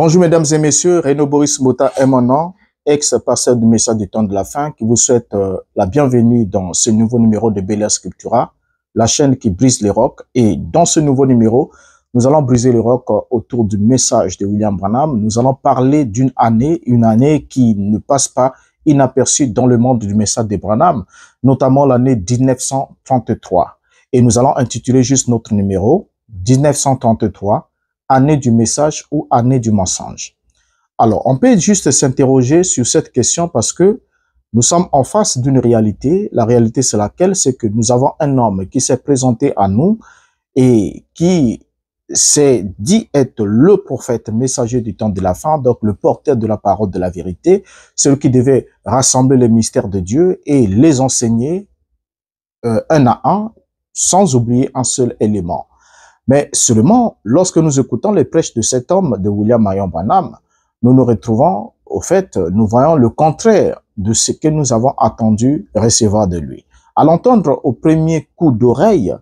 Bonjour mesdames et messieurs, Renaud Boris Mota est mon nom, ex-pasteur du message du temps de la fin, qui vous souhaite la bienvenue dans ce nouveau numéro de Bella Scriptura, la chaîne qui brise les rocs. Et dans ce nouveau numéro, nous allons briser les rocs autour du message de William Branham. Nous allons parler d'une année, une année qui ne passe pas inaperçue dans le monde du message de Branham, notamment l'année 1933. Et nous allons intituler juste notre numéro 1933. Année du message ou année du mensonge. Alors, on peut juste s'interroger sur cette question parce que nous sommes en face d'une réalité. La réalité, c'est laquelle? C'est que nous avons un homme qui s'est présenté à nous et qui s'est dit être le prophète messager du temps de la fin, donc le porteur de la parole de la vérité, celui qui devait rassembler les mystères de Dieu et les enseigner un à un, sans oublier un seul élément. Mais seulement, lorsque nous écoutons les prêches de cet homme, de William Marion Branham, nous nous retrouvons, au fait, nous voyons le contraire de ce que nous avons attendu recevoir de lui. À l'entendre au premier coup d'oreille,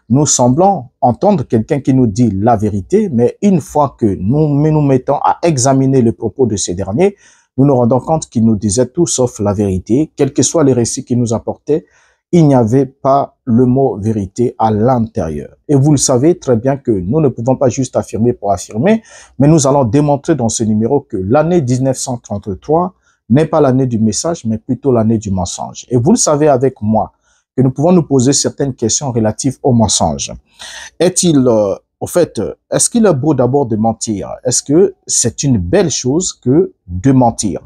nous semblons entendre quelqu'un qui nous dit la vérité, mais une fois que nous nous mettons à examiner les propos de ces derniers, nous nous rendons compte qu'il nous disait tout sauf la vérité, quels que soient les récits qu'il nous apportait. Il n'y avait pas le mot vérité à l'intérieur. Et vous le savez très bien que nous ne pouvons pas juste affirmer pour affirmer, mais nous allons démontrer dans ce numéro que l'année 1933 n'est pas l'année du message, mais plutôt l'année du mensonge. Et vous le savez avec moi que nous pouvons nous poser certaines questions relatives au mensonge. Est-il, au fait, est-ce qu'il est beau d'abord de mentir? Est-ce que c'est une belle chose que de mentir?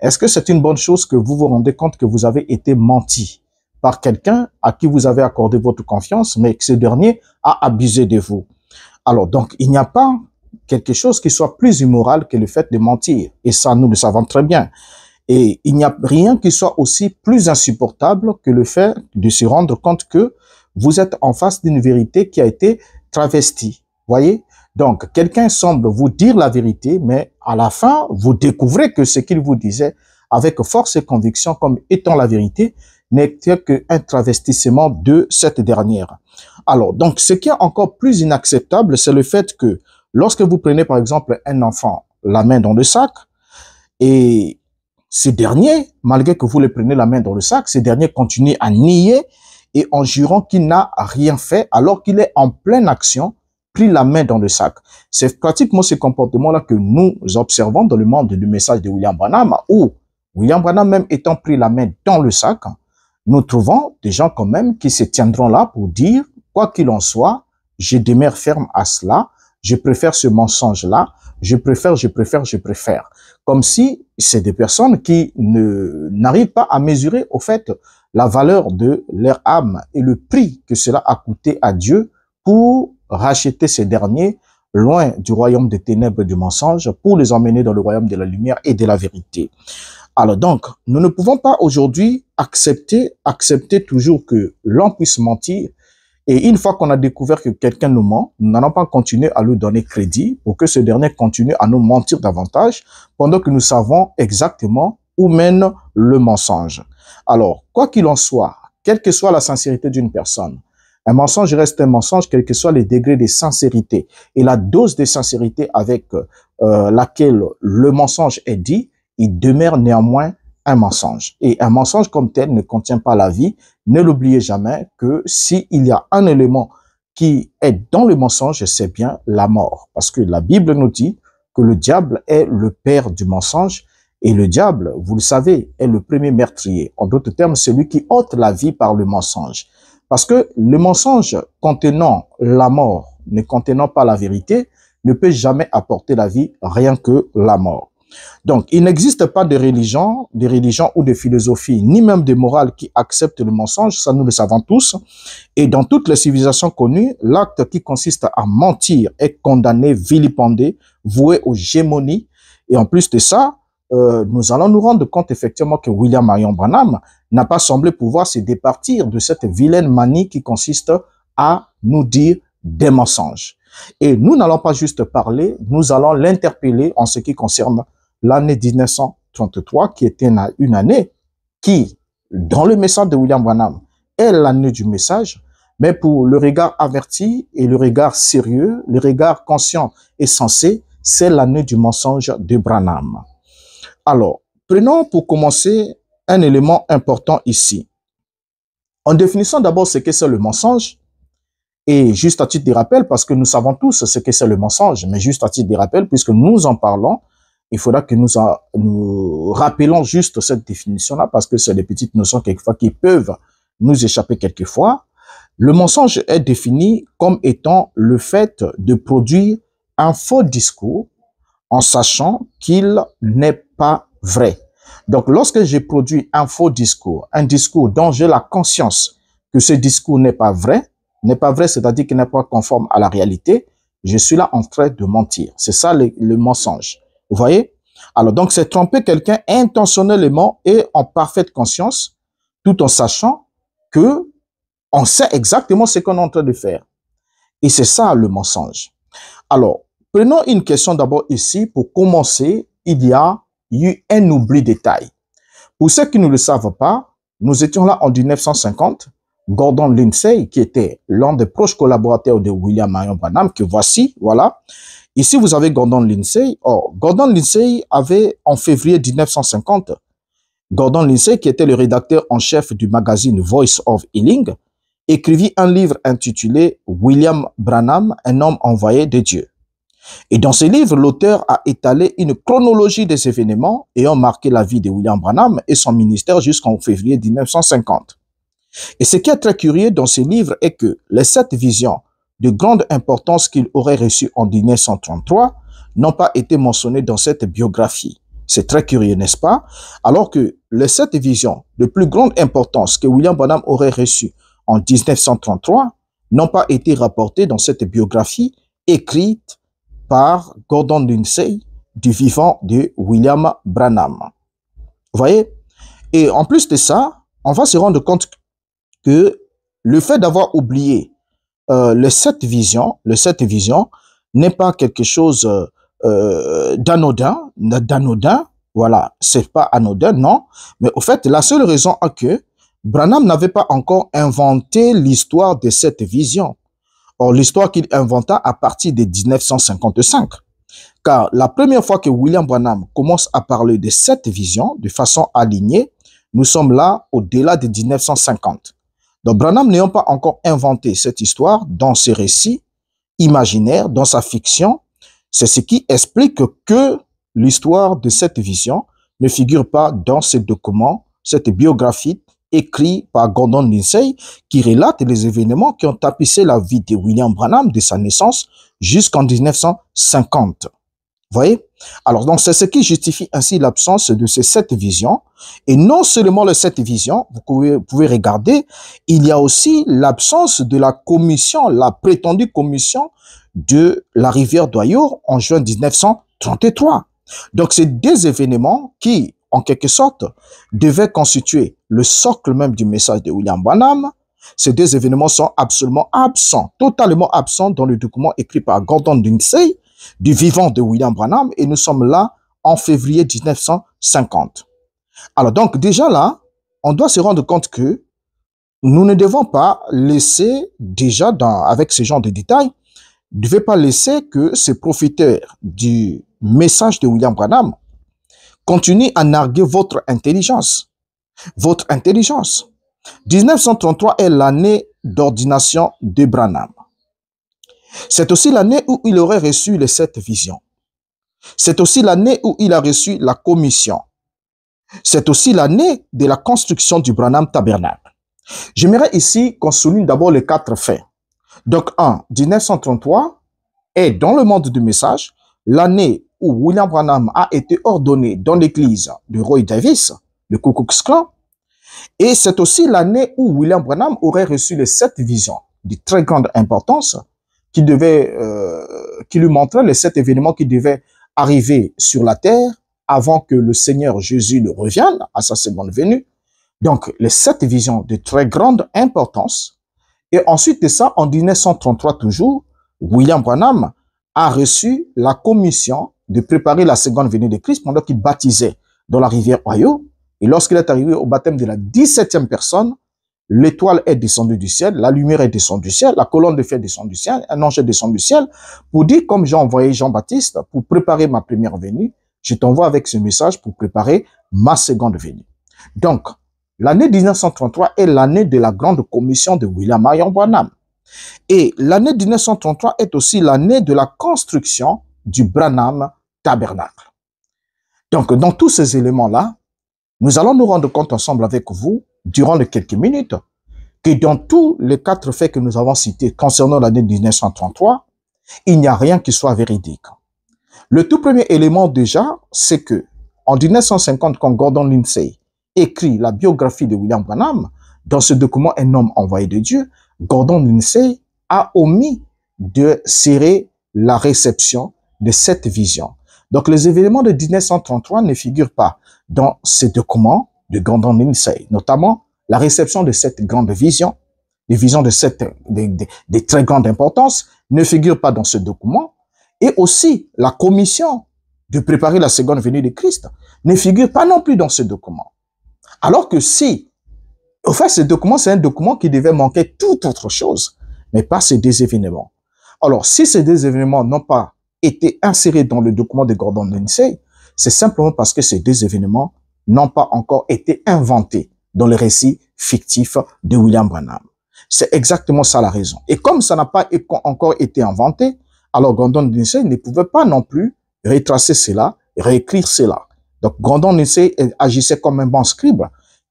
Est-ce que c'est une bonne chose que vous vous rendez compte que vous avez été menti par quelqu'un à qui vous avez accordé votre confiance, mais que ce dernier a abusé de vous? Alors, donc, il n'y a pas quelque chose qui soit plus immoral que le fait de mentir. Et ça, nous le savons très bien. Et il n'y a rien qui soit aussi plus insupportable que le fait de se rendre compte que vous êtes en face d'une vérité qui a été travestie. Voyez? Donc, quelqu'un semble vous dire la vérité, mais à la fin, vous découvrez que ce qu'il vous disait avec force et conviction comme étant la vérité n'était qu'un travestissement de cette dernière. Alors, donc, ce qui est encore plus inacceptable, c'est le fait que lorsque vous prenez, par exemple, un enfant, la main dans le sac, et ce dernier, malgré que vous le preniez la main dans le sac, ce dernier continue à nier et en jurant qu'il n'a rien fait alors qu'il est en pleine action, pris la main dans le sac. C'est pratiquement ce comportement-là que nous observons dans le monde du message de William Branham, où William Branham même étant pris la main dans le sac, nous trouvons des gens quand même qui se tiendront là pour dire, quoi qu'il en soit, je demeure ferme à cela, je préfère ce mensonge-là, je préfère. Comme si c'est des personnes qui n'arrivent pas à mesurer, au fait, la valeur de leur âme et le prix que cela a coûté à Dieu pour racheter ces derniers loin du royaume des ténèbres et du mensonge, pour les emmener dans le royaume de la lumière et de la vérité. Alors donc, nous ne pouvons pas aujourd'hui accepter toujours que l'on puisse mentir. Et une fois qu'on a découvert que quelqu'un nous ment, nous n'allons pas continuer à lui donner crédit pour que ce dernier continue à nous mentir davantage pendant que nous savons exactement où mène le mensonge. Alors, quoi qu'il en soit, quelle que soit la sincérité d'une personne, un mensonge reste un mensonge, quel que soit les degrés de sincérité et la dose de sincérité avec laquelle le mensonge est dit, il demeure néanmoins un mensonge. Et un mensonge comme tel ne contient pas la vie. Ne l'oubliez jamais que s'il y a un élément qui est dans le mensonge, c'est bien la mort. Parce que la Bible nous dit que le diable est le père du mensonge. Et le diable, vous le savez, est le premier meurtrier. En d'autres termes, celui qui ôte la vie par le mensonge. Parce que le mensonge contenant la mort, ne contenant pas la vérité, ne peut jamais apporter la vie, rien que la mort. Donc, il n'existe pas de religion ou de philosophie, ni même de morale qui accepte le mensonge, ça nous le savons tous. Et dans toutes les civilisations connues, l'acte qui consiste à mentir est condamné, vilipendé, voué aux gémonies. Et en plus de ça, nous allons nous rendre compte effectivement que William Marion Branham n'a pas semblé pouvoir se départir de cette vilaine manie qui consiste à nous dire des mensonges. Et nous n'allons pas juste parler, nous allons l'interpeller en ce qui concerne l'année 1933, qui était une année qui, dans le message de William Branham, est l'année du message, mais pour le regard averti et le regard sérieux, le regard conscient et sensé, c'est l'année du mensonge de Branham. Alors, prenons pour commencer un élément important ici. En définissant d'abord ce que c'est le mensonge, et juste à titre de rappel, parce que nous savons tous ce que c'est le mensonge, mais juste à titre de rappel, puisque nous en parlons, il faudra que nous rappelons juste cette définition-là, parce que c'est des petites notions quelquefois qui peuvent nous échapper quelquefois. Le mensonge est défini comme étant le fait de produire un faux discours en sachant qu'il n'est pas vrai. Donc, lorsque j'ai produit un faux discours, un discours dont j'ai la conscience que ce discours n'est pas vrai, c'est-à-dire qu'il n'est pas conforme à la réalité, je suis là en train de mentir. C'est ça le mensonge. Vous voyez? Alors, donc, c'est tromper quelqu'un intentionnellement et en parfaite conscience, tout en sachant que on sait exactement ce qu'on est en train de faire. Et c'est ça le mensonge. Alors, prenons une question d'abord ici. Pour commencer, il y a eu un oubli de taille. Pour ceux qui ne le savent pas, nous étions là en 1950. Gordon Lindsay, qui était l'un des proches collaborateurs de William Marion Branham, que voici, voilà. Ici, vous avez Gordon Lindsay. Oh, Gordon Lindsay avait, en février 1950, Gordon Lindsay, qui était le rédacteur en chef du magazine Voice of Healing, écrivit un livre intitulé William Branham, un homme envoyé de Dieu. Et dans ce livre, l'auteur a étalé une chronologie des événements ayant marqué la vie de William Branham et son ministère jusqu'en février 1950. Et ce qui est très curieux dans ce livre est que les 7 visions de grande importance qu'il aurait reçues en 1933 n'ont pas été mentionnées dans cette biographie. C'est très curieux, n'est-ce pas? Alors que les 7 visions de plus grande importance que William Branham aurait reçues en 1933 n'ont pas été rapportées dans cette biographie écrite par Gordon Lindsay du vivant de William Branham. Vous voyez? Et en plus de ça, on va se rendre compte que le fait d'avoir oublié les 7 visions n'est pas quelque chose d'anodin, voilà, c'est pas anodin, non, mais au fait, la seule raison est que Branham n'avait pas encore inventé l'histoire de cette vision. Or, l'histoire qu'il inventa à partir de 1955. Car la première fois que William Branham commence à parler de cette vision de façon alignée, nous sommes là au-delà de 1950. Donc, Branham n'ayant pas encore inventé cette histoire dans ses récits imaginaires, dans sa fiction, c'est ce qui explique que l'histoire de cette vision ne figure pas dans ce document, cette biographie écrite par Gordon Lindsay, qui relate les événements qui ont tapissé la vie de William Branham de sa naissance jusqu'en 1950. Vous voyez? Alors, donc, c'est ce qui justifie ainsi l'absence de ces 7 visions. Et non seulement les 7 visions, vous pouvez regarder, il y a aussi l'absence de la commission, la prétendue commission de la rivière d'Ohio en juin 1933. Donc, c'est des événements qui, en quelque sorte, devaient constituer le socle même du message de William Branham. Ces 2 événements sont absolument absents, totalement absents dans le document écrit par Gordon Lindsay, du vivant de William Branham, et nous sommes là en février 1950. Alors donc déjà là, on doit se rendre compte que nous ne devons pas laisser déjà avec ce genre de détails, ne devez pas laisser que ces profiteurs du message de William Branham continuent à narguer votre intelligence. Votre intelligence. 1933 est l'année d'ordination de Branham. C'est aussi l'année où il aurait reçu les 7 visions. C'est aussi l'année où il a reçu la commission. C'est aussi l'année de la construction du Branham Tabernacle. J'aimerais ici qu'on souligne d'abord les 4 faits. Donc, 1933 est dans le monde du message, l'année où William Branham a été ordonné dans l'église de Roy Davis, le Ku Klux Klan, et c'est aussi l'année où William Branham aurait reçu les 7 visions de très grande importance qui lui montraient les 7 événements qui devaient arriver sur la terre avant que le Seigneur Jésus ne revienne à sa seconde venue. Donc, les 7 visions de très grande importance. Et ensuite de ça, en 1933 toujours, William Branham a reçu la commission de préparer la seconde venue de Christ pendant qu'il baptisait dans la rivière Ohio. Et lorsqu'il est arrivé au baptême de la 17e personne, l'étoile est descendue du ciel, la lumière est descendue du ciel, la colonne de feu est descendue du ciel, un ange est descendu du ciel, pour dire, comme j'ai envoyé Jean-Baptiste pour préparer ma première venue, je t'envoie avec ce message pour préparer ma seconde venue. Donc, l'année 1933 est l'année de la grande commission de William Marion Branham. Et l'année 1933 est aussi l'année de la construction du Branham Tabernacle. Donc, dans tous ces éléments-là, nous allons nous rendre compte ensemble avec vous, durant les quelques minutes, que dans tous les 4 faits que nous avons cités concernant l'année 1933, il n'y a rien qui soit véridique. Le tout premier élément déjà, c'est que en 1950, quand Gordon Lindsay écrit la biographie de William Branham, dans ce document Un homme envoyé de Dieu, Gordon Lindsay a omis de serrer la réception de cette vision. Donc les événements de 1933 ne figurent pas dans ces documents de Gordon Lindsay, notamment la réception de cette grande vision, les visions de très grande importance, ne figurent pas dans ce document, et aussi la commission de préparer la seconde venue de Christ ne figure pas non plus dans ce document. Alors que si, au fait, ce document, c'est un document qui devait manquer toute autre chose, mais pas ces 2 événements. Alors, si ces 2 événements n'ont pas été insérés dans le document de Gordon Lindsay, c'est simplement parce que ces 2 événements n'ont pas encore été inventés dans le récit fictif de William Branham. C'est exactement ça la raison. Et comme ça n'a pas encore été inventé, alors Gordon Lindsay ne pouvait pas non plus retracer cela, réécrire cela. Donc Gordon Lindsay agissait comme un bon scribe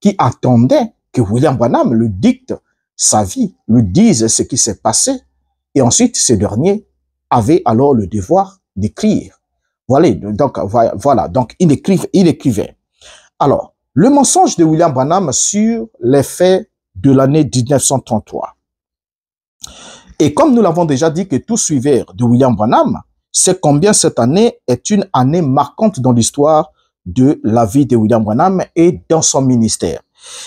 qui attendait que William Branham le dicte sa vie, lui dise ce qui s'est passé, et ensuite ce dernier avait alors le devoir d'écrire. Voilà, donc il écrivait. Alors, le mensonge de William Branham sur les faits de l'année 1933. Et comme nous l'avons déjà dit que tout suiveur de William Branham sait combien cette année est une année marquante dans l'histoire de la vie de William Branham et dans son ministère.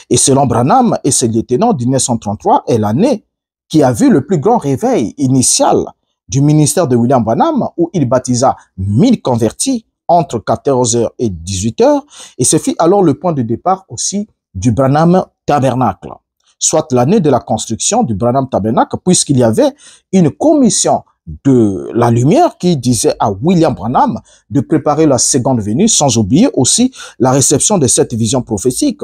Et selon Branham et ses lieutenants, 1933 est l'année qui a vu le plus grand réveil initial du ministère de William Branham, où il baptisa 1000 convertis entre 14h et 18h, et ce fut alors le point de départ aussi du Branham Tabernacle, soit l'année de la construction du Branham Tabernacle, puisqu'il y avait une commission de la lumière qui disait à William Branham de préparer la seconde venue, sans oublier aussi la réception de cette vision prophétique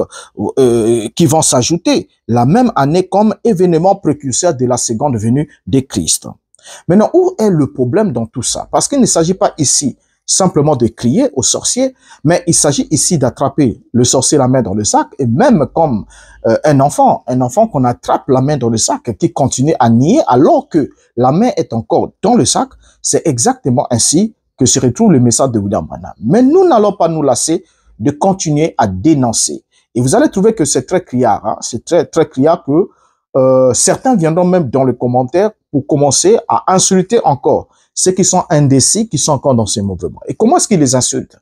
qui vont s'ajouter la même année comme événement précurseur de la seconde venue de Christ. Maintenant, où est le problème dans tout ça? Parce qu'il ne s'agit pas ici simplement de crier aux sorciers, mais il s'agit ici d'attraper le sorcier la main dans le sac, et même comme un enfant qu'on attrape la main dans le sac, qui continue à nier alors que la main est encore dans le sac. C'est exactement ainsi que se retrouve le message de William Branham. Mais nous n'allons pas nous lasser de continuer à dénoncer. Et vous allez trouver que c'est très criard, hein? C'est très criard que certains viendront même dans les commentaires pour commencer à insulter encore ceux qui sont indécis, qui sont encore dans ces mouvements. Et comment est-ce qu'ils les insultent?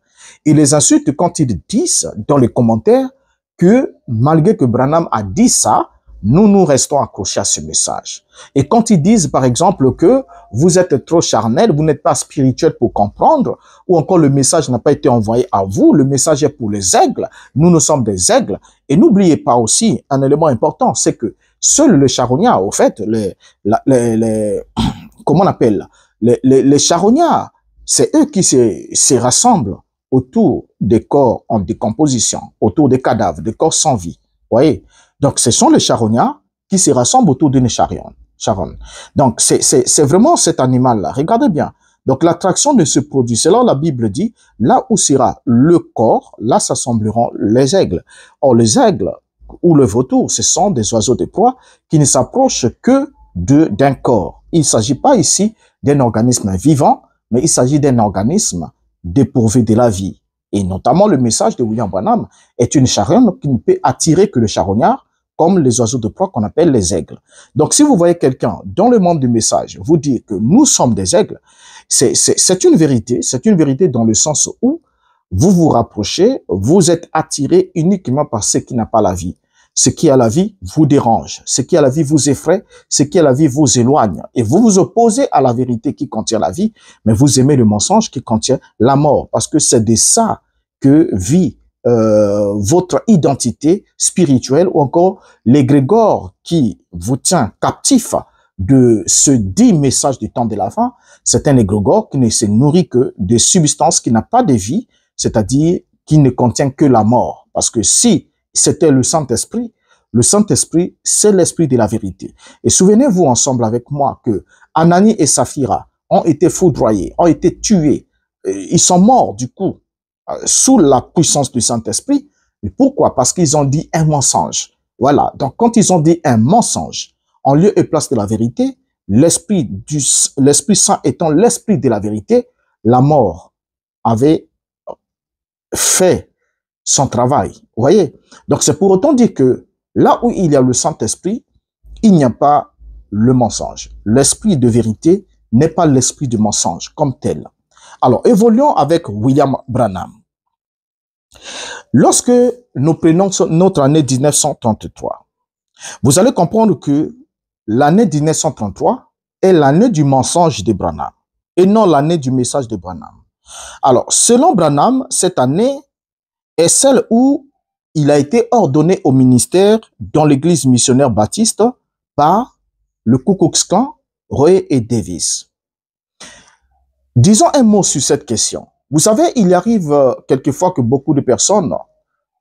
Ils les insultent quand ils disent dans les commentaires que malgré que Branham a dit ça, nous restons accrochés à ce message. Et quand ils disent par exemple que vous êtes trop charnel, vous n'êtes pas spirituel pour comprendre, ou encore le message n'a pas été envoyé à vous, le message est pour les aigles, nous sommes des aigles. Et n'oubliez pas aussi un élément important, c'est que seuls les charognards, au fait, comment on appelle, les charognards, c'est eux qui se rassemblent autour des corps en décomposition, autour des cadavres, des corps sans vie. Voyez? Donc, ce sont les charognards qui se rassemblent autour d'une charogne. Donc, c'est vraiment cet animal-là. Regardez bien. Donc, l'attraction de ce produit, c'est là la Bible dit, là où sera le corps, là s'assembleront les aigles. Or, les aigles ou le vautour, ce sont des oiseaux de proie qui ne s'approchent que d'un corps. Il ne s'agit pas ici d'un organisme vivant, mais il s'agit d'un organisme dépourvu de la vie. Et notamment, le message de William Branham est une charogne qui ne peut attirer que le charognard, comme les oiseaux de proie qu'on appelle les aigles. Donc, si vous voyez quelqu'un dans le monde du message vous dire que nous sommes des aigles, c'est une vérité dans le sens où vous vous rapprochez, vous êtes attiré uniquement par ce qui n'a pas la vie. Ce qui a la vie vous dérange, ce qui a la vie vous effraie, ce qui a la vie vous éloigne. Et vous vous opposez à la vérité qui contient la vie, mais vous aimez le mensonge qui contient la mort. Parce que c'est de ça que vit votre identité spirituelle ou encore l'égrégore qui vous tient captif de ce dit message du temps de la fin, c'est un égrégore qui ne se nourrit que de substances qui n'a pas de vie, c'est-à-dire qui ne contient que la mort. Parce que si c'était le Saint-Esprit, c'est l'esprit de la vérité. Et souvenez-vous ensemble avec moi que Anani et Saphira ont été foudroyés, ont été tués. Ils sont morts du coup sous la puissance du Saint-Esprit. Pourquoi? Parce qu'ils ont dit un mensonge. Voilà. Donc, quand ils ont dit un mensonge, en lieu et place de la vérité, l'Esprit Saint étant l'Esprit de la vérité, la mort avait fait son travail. Vous voyez? Donc, c'est pour autant dire que là où il y a le Saint-Esprit, il n'y a pas le mensonge. L'esprit de vérité n'est pas l'esprit de mensonge comme tel. Alors, évoluons avec William Branham. Lorsque nous prenons notre année 1933, vous allez comprendre que l'année 1933 est l'année du mensonge de Branham et non l'année du message de Branham. Alors, selon Branham, cette année est celle où il a été ordonné au ministère dans l'église missionnaire baptiste par le Ku Klux Klan, Roy et Davis. Disons un mot sur cette question. Vous savez, il arrive quelquefois que beaucoup de personnes,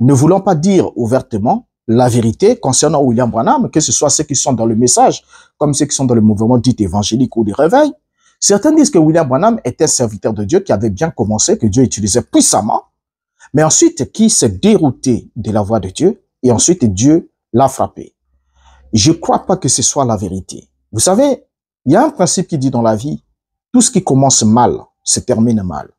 ne voulant pas dire ouvertement la vérité concernant William Branham, que ce soit ceux qui sont dans le message, comme ceux qui sont dans le mouvement dit évangélique ou du réveil, certains disent que William Branham était un serviteur de Dieu qui avait bien commencé, que Dieu utilisait puissamment, mais ensuite qui s'est dérouté de la voie de Dieu, et ensuite Dieu l'a frappé. Je ne crois pas que ce soit la vérité. Vous savez, il y a un principe qui dit dans la vie, tout ce qui commence mal, se termine mal.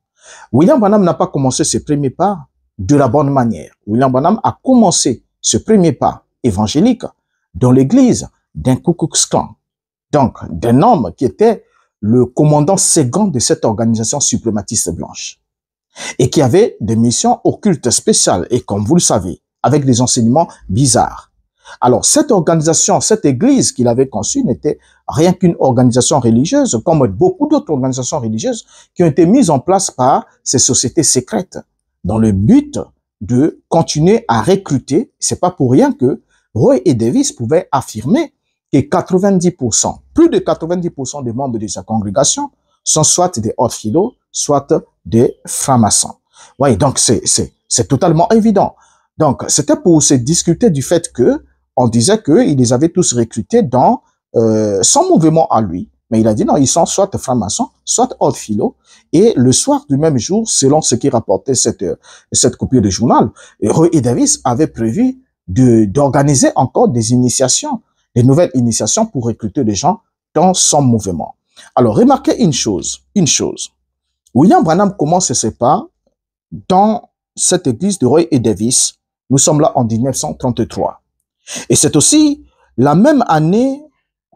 William Branham n'a pas commencé ses premiers pas de la bonne manière. William Branham a commencé ce premier pas évangélique dans l'église d'un Ku Klux Klan. Donc, d'un homme qui était le commandant second de cette organisation suprématiste blanche et qui avait des missions occultes spéciales et, comme vous le savez, avec des enseignements bizarres. Alors, cette organisation, cette église qu'il avait conçue n'était rien qu'une organisation religieuse, comme beaucoup d'autres organisations religieuses qui ont été mises en place par ces sociétés secrètes, dans le but de continuer à recruter. C'est pas pour rien que Roy et Davis pouvaient affirmer que 90%, plus de 90% des membres de sa congrégation sont soit des orphilos, soit des francs-maçons. Oui, donc c'est totalement évident. Donc, c'était pour se discuter du fait que on disait qu'ils les avaient tous recrutés dans son mouvement à lui. Mais il a dit non, ils sont soit francs-maçons, soit orphilos. Et le soir du même jour, selon ce qui rapportait cette copie de journal, Roy et Davis avaient prévu d'organiser encore des initiations, des nouvelles initiations pour recruter des gens dans son mouvement. Alors, remarquez une chose. William Branham commence ses pas dans cette église de Roy et Davis. Nous sommes là en 1933. Et c'est aussi la même année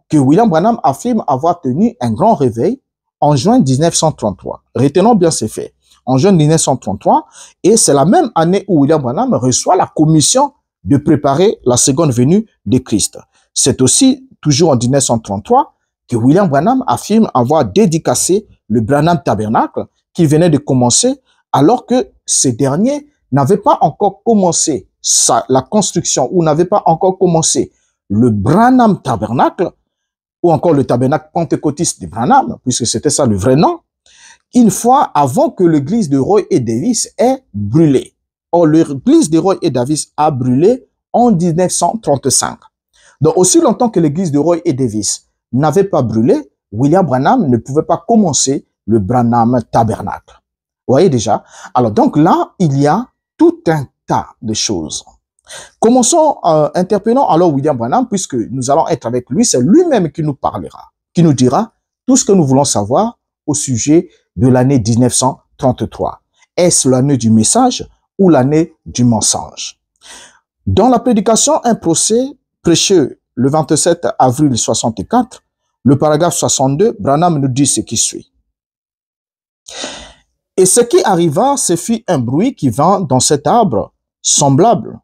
que William Branham affirme avoir tenu un grand réveil en juin 1933. Retenons bien ces faits. En juin 1933, et c'est la même année où William Branham reçoit la commission de préparer la seconde venue de Christ. C'est aussi, toujours en 1933, que William Branham affirme avoir dédicacé le Branham Tabernacle qui venait de commencer, alors que ce dernier n'avait pas encore commencé la construction ou n'avait pas encore commencé le Branham Tabernacle ou encore le tabernacle pentecôtiste de Branham, puisque c'était ça le vrai nom, une fois avant que l'église de Roy et Davis ait brûlé. Or, l'église de Roy et Davis a brûlé en 1935. Donc, aussi longtemps que l'église de Roy et Davis n'avait pas brûlé, William Branham ne pouvait pas commencer le Branham Tabernacle. Vous voyez déjà? Alors, donc là, il y a tout un tas de choses. Commençons, interpellons alors William Branham, puisque nous allons être avec lui, c'est lui-même qui nous parlera, qui nous dira tout ce que nous voulons savoir au sujet de l'année 1933. Est-ce l'année du message ou l'année du mensonge? Dans la prédication, un procès prêché le 27 avril 64, le paragraphe 62, Branham nous dit ce qui suit. Et ce qui arriva, ce fut un bruit qui vint dans cet arbre, semblable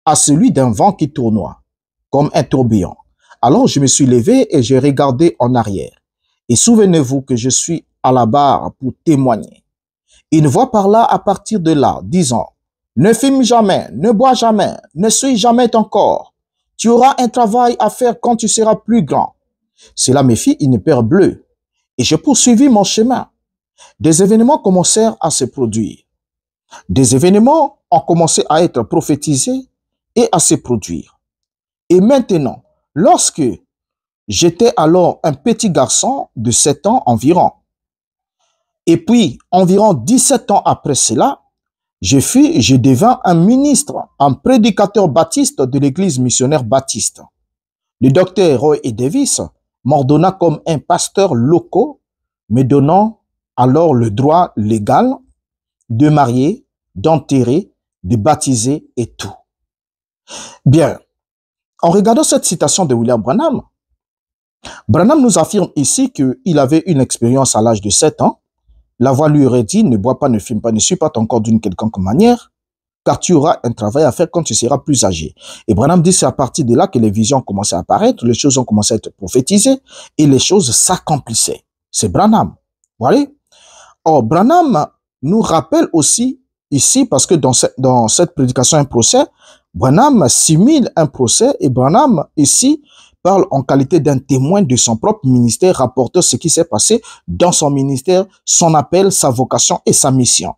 à celui d'un vent qui tournoie, comme un tourbillon. Alors je me suis levé et j'ai regardé en arrière. Et souvenez-vous que je suis à la barre pour témoigner. Une voix parla à partir de là, disant, Ne fume jamais, ne bois jamais, ne suis jamais ton corps. Tu auras un travail à faire quand tu seras plus grand. Cela me fit une peur bleue et je poursuivis mon chemin. Des événements commencèrent à se produire. Des événements ont commencé à être prophétisés et à se produire. Et maintenant, lorsque j'étais alors un petit garçon de 7 ans environ, et puis environ 17 ans après cela, je devins un ministre, un prédicateur baptiste de l'église missionnaire baptiste. Le docteur Roy E. Davis m'ordonna comme un pasteur local, me donnant alors le droit légal de marier, d'enterrer, de baptiser et tout. Bien, en regardant cette citation de William Branham, Branham nous affirme ici qu'il avait une expérience à l'âge de 7 ans. La voix lui aurait dit, ne bois pas, ne fume pas, ne suis pas ton corps d'une quelconque manière, car tu auras un travail à faire quand tu seras plus âgé. Et Branham dit, c'est à partir de là que les visions ont commencé à apparaître, les choses ont commencé à être prophétisées, et les choses s'accomplissaient. C'est Branham. Vous voyez? Or, Branham nous rappelle aussi ici, parce que dans cette prédication, un procès, Branham simule un procès, et Branham ici parle en qualité d'un témoin de son propre ministère, rapportant ce qui s'est passé dans son ministère, son appel, sa vocation et sa mission.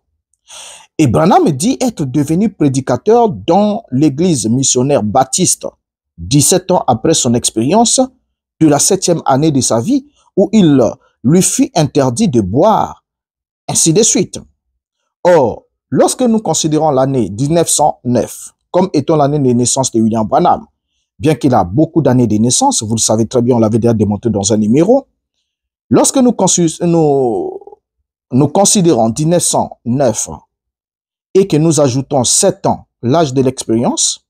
Et Branham dit être devenu prédicateur dans l'église missionnaire baptiste 17 ans après son expérience de la 7e année de sa vie, où il lui fut interdit de boire, ainsi de suite. Or, lorsque nous considérons l'année 1909 comme étant l'année de naissance de William Branham, bien qu'il a beaucoup d'années de naissance, vous le savez très bien, on l'avait déjà démontré dans un numéro, lorsque nous considérons 1909 et que nous ajoutons 7 ans, l'âge de l'expérience,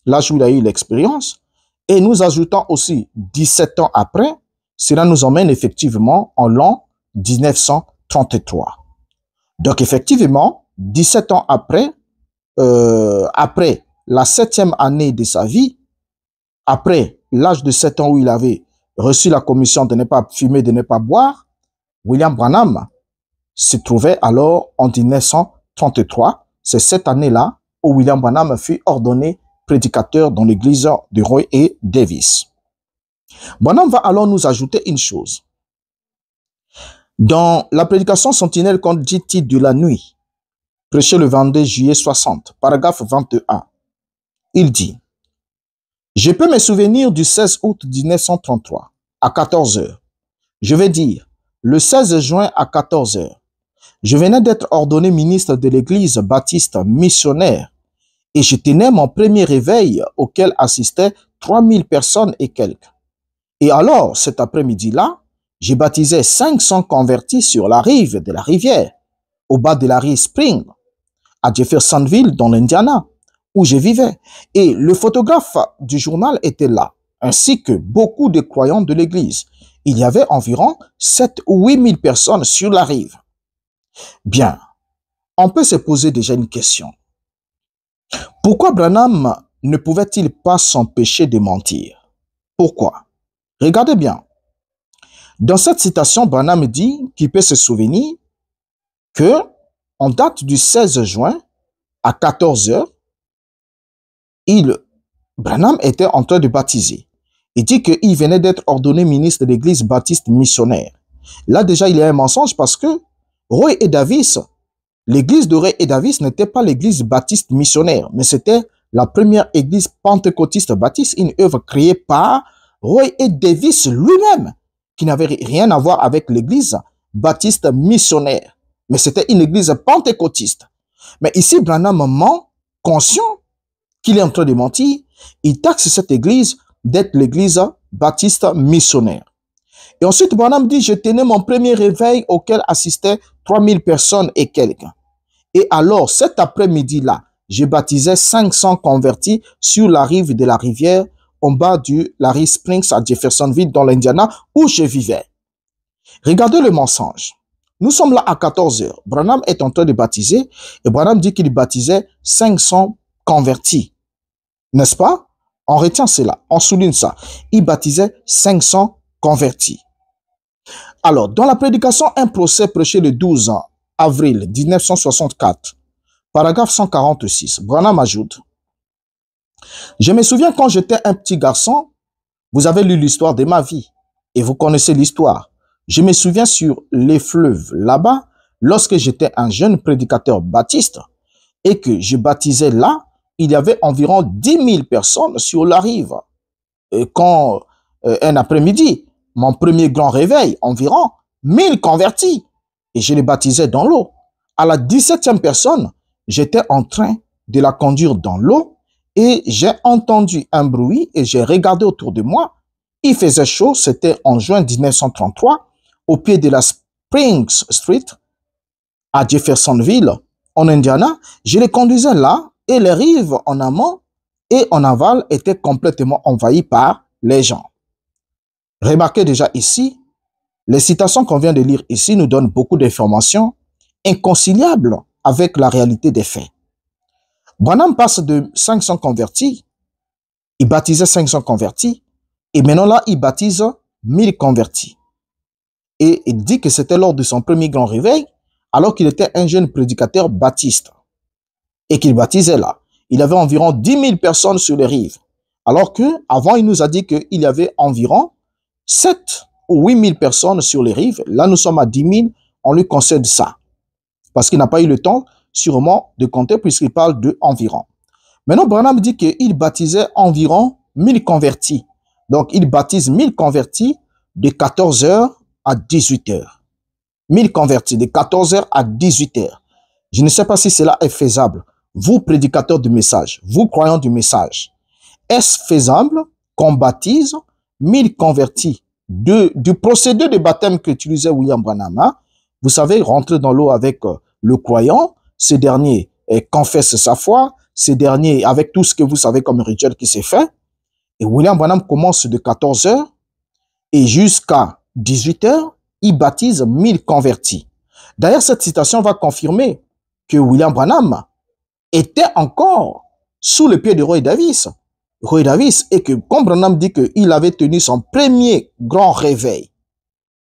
l'âge où il a eu l'expérience, et nous ajoutons aussi 17 ans après, cela nous emmène effectivement en l'an 1933. Donc effectivement, 17 ans après, après la 7e année de sa vie, après l'âge de 7 ans où il avait reçu la commission de ne pas fumer, de ne pas boire, William Branham se trouvait alors en 1933. C'est cette année-là où William Branham fut ordonné prédicateur dans l'église de Roy E. Davis. Branham va alors nous ajouter une chose. Dans la prédication sentinelle qu'on dit titre de la nuit, prêché le 22 juillet 60, paragraphe 21, il dit: je peux me souvenir du 16 août 1933 à 14 heures. Je vais dire, le 16 juin à 14 heures, je venais d'être ordonné ministre de l'église baptiste missionnaire et je tenais mon premier réveil auquel assistaient 3000 personnes et quelques. Et alors, cet après-midi-là, j'ai baptisé 500 convertis sur la rive de la rivière, au bas de la rive Spring, à Jeffersonville, dans l'Indiana, où je vivais. Et le photographe du journal était là, ainsi que beaucoup de croyants de l'église. Il y avait environ 7 ou 8 000 personnes sur la rive. Bien, on peut se poser déjà une question. Pourquoi Branham ne pouvait-il pas s'empêcher de mentir? Pourquoi? Regardez bien. Dans cette citation, Branham dit qu'il peut se souvenir que, en date du 16 juin, à 14 heures, Branham était en train de baptiser. Il dit qu'il venait d'être ordonné ministre de l'église baptiste missionnaire. Là, déjà, il y a un mensonge parce que Roy E. Davis, l'église de Roy E. Davis n'était pas l'église baptiste missionnaire, mais c'était la première église pentecôtiste baptiste, une œuvre créée par Roy E. Davis lui-même, qui n'avait rien à voir avec l'église baptiste missionnaire, mais c'était une église pentecôtiste. Mais ici, Branham ment, conscient qu'il est en train de mentir, il taxe cette église d'être l'église baptiste missionnaire. Et ensuite, Branham dit, je tenais mon premier réveil auquel assistaient 3000 personnes et quelques. Et alors, cet après-midi-là, je baptisais 500 convertis sur la rive de la rivière, en bas de la rive Springs à Jeffersonville, dans l'Indiana, où je vivais. Regardez le mensonge. Nous sommes là à 14 heures. Branham est en train de baptiser, et Branham dit qu'il baptisait 500 convertis. N'est-ce pas? On retient cela, on souligne ça. Il baptisait 500 convertis. Alors, dans la prédication, un procès prêché le 12 avril 1964 Paragraphe 146. Branham ajoute, je me souviens quand j'étais un petit garçon, vous avez lu l'histoire de ma vie et vous connaissez l'histoire. Je me souviens sur les fleuves là-bas, lorsque j'étais un jeune prédicateur baptiste et que je baptisais là, il y avait environ 10 000 personnes sur la rive. Et quand un après-midi, mon premier grand réveil, environ 1000 convertis, et je les baptisais dans l'eau. À la 17e personne, j'étais en train de la conduire dans l'eau et j'ai entendu un bruit et j'ai regardé autour de moi. Il faisait chaud, c'était en juin 1933, au pied de la Spring Street, à Jeffersonville, en Indiana. Je les conduisais là et les rives en amont et en aval étaient complètement envahies par les gens. Remarquez déjà ici, les citations qu'on vient de lire ici nous donnent beaucoup d'informations inconciliables avec la réalité des faits. Branham passe de 500 convertis, il baptisait 500 convertis, et maintenant là, il baptise 1000 convertis. Et il dit que c'était lors de son premier grand réveil, alors qu'il était un jeune prédicateur baptiste, et qu'il baptisait là. Il y avait environ 10 000 personnes sur les rives, alors qu'avant, il nous a dit qu'il y avait environ 7 ou 8 000 personnes sur les rives. Là, nous sommes à 10 000, on lui concède ça. Parce qu'il n'a pas eu le temps, sûrement, de compter, puisqu'il parle de environ. Maintenant, Branham dit qu'il baptisait environ 1000 convertis. Donc, il baptise 1000 convertis de 14 h à 18 h. 1000 convertis de 14 h à 18 h. Je ne sais pas si cela est faisable. Vous, prédicateurs du message, vous, croyants du message, est-ce faisable qu'on baptise 1000 convertis du procédé de baptême qu'utilisait William Branham? Vous savez, rentrer dans l'eau avec le croyant, ce dernier confesse sa foi, ce dernier, avec tout ce que vous savez comme rituel qui s'est fait. Et William Branham commence de 14 h et jusqu'à 18 h, il baptise 1000 convertis. D'ailleurs, cette citation va confirmer que William Branham était encore sous le pied de Roy Davis. Roy Davis, et que, comme Branham dit qu'il avait tenu son premier grand réveil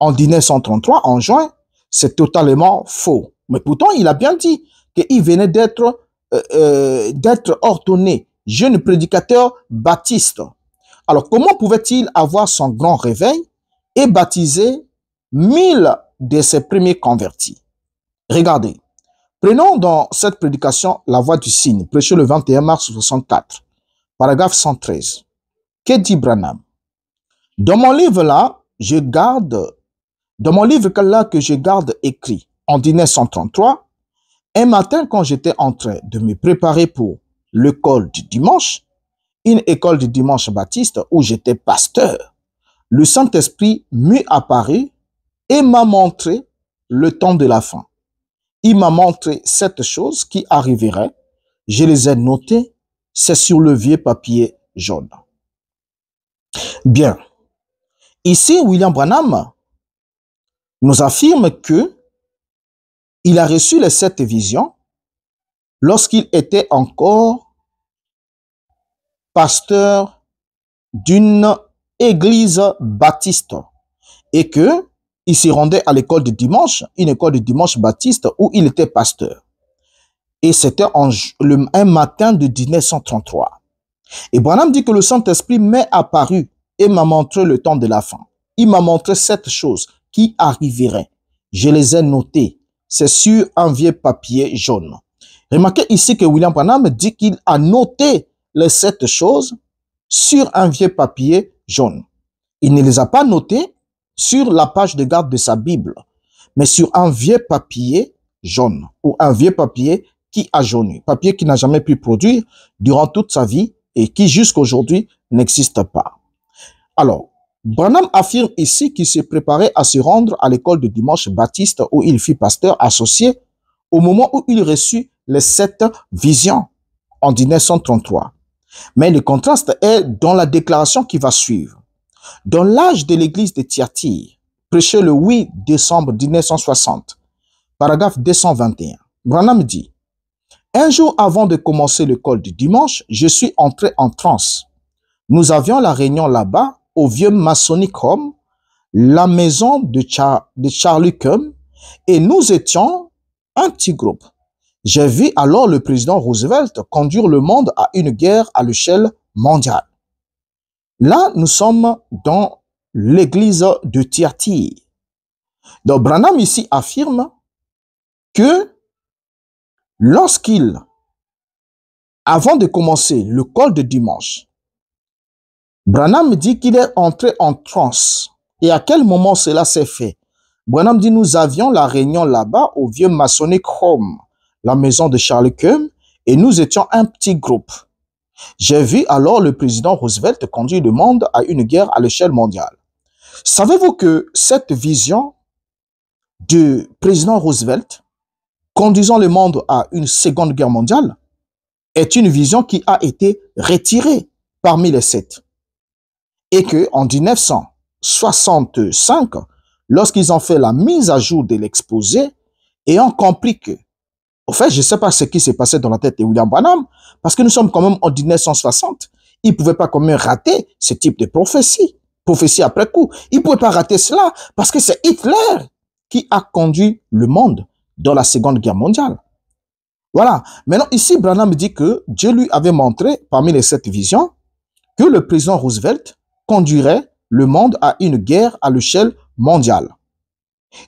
en 1933, en juin, c'est totalement faux. Mais pourtant, il a bien dit qu'il venait d'être ordonné jeune prédicateur baptiste. Alors, comment pouvait-il avoir son grand réveil et baptiser 1000 de ses premiers convertis? Regardez. Prenons dans cette prédication la voix du cygne, prêchée le 21 mars 64, paragraphe 113. Que dit Branham? Dans mon livre là, que je garde écrit en 1933, un matin quand j'étais en train de me préparer pour l'école du dimanche, une école du dimanche baptiste où j'étais pasteur, le Saint-Esprit m'est apparu et m'a montré le temps de la fin. Il m'a montré cette chose qui arriverait. Je les ai notées. C'est sur le vieux papier jaune. Bien. Ici, William Branham nous affirme que il a reçu les 7 visions lorsqu'il était encore pasteur d'une église baptiste et que il s'y rendait à l'école de dimanche, une école de dimanche baptiste où il était pasteur. Et c'était un matin de 1933. Et Branham dit que le Saint-Esprit m'est apparu et m'a montré le temps de la fin. Il m'a montré 7 choses qui arriveraient. Je les ai notées. C'est sur un vieux papier jaune. Remarquez ici que William Branham dit qu'il a noté les 7 choses sur un vieux papier jaune. Il ne les a pas notées sur la page de garde de sa Bible, mais sur un vieux papier jaune ou un vieux papier qui a jauni, papier qui n'a jamais pu produire durant toute sa vie et qui jusqu'à aujourd'hui n'existe pas. Alors, Branham affirme ici qu'il s'est préparé à se rendre à l'école de dimanche baptiste où il fut pasteur associé au moment où il reçut les 7 visions en 1933. Mais le contraste est dans la déclaration qui va suivre. Dans l'âge de l'église de Thyatire, prêché le 8 décembre 1960, paragraphe 221, Branham dit « Un jour avant de commencer l'école du dimanche, je suis entré en transe. Nous avions la réunion là-bas, au vieux Masonic Home, la maison de Charlie Cum, et nous étions un petit groupe. J'ai vu alors le président Roosevelt conduire le monde à une guerre à l'échelle mondiale. Là, nous sommes dans l'église de Thyatire. Donc, Branham ici affirme que lorsqu'il, avant de commencer le col de dimanche, Branham dit qu'il est entré en transe. Et à quel moment cela s'est fait? Branham dit, nous avions la réunion là-bas au vieux Masonic Home, la maison de Charles Cumb, et nous étions un petit groupe. J'ai vu alors le président Roosevelt conduire le monde à une guerre à l'échelle mondiale. Savez-vous que cette vision du président Roosevelt conduisant le monde à une seconde guerre mondiale est une vision qui a été retirée parmi les 7. Et que en 1965, lorsqu'ils ont fait la mise à jour de l'exposé, ayant compris que, au fait, je ne sais pas ce qui s'est passé dans la tête de William Branham, parce que nous sommes quand même en 1960, il ne pouvait pas quand même rater ce type de prophétie après coup. Il ne pouvait pas rater cela, parce que c'est Hitler qui a conduit le monde dans la Seconde Guerre mondiale. Voilà. Maintenant, ici, Branham dit que Dieu lui avait montré, parmi les 7 visions, que le président Roosevelt conduirait le monde à une guerre à l'échelle mondiale.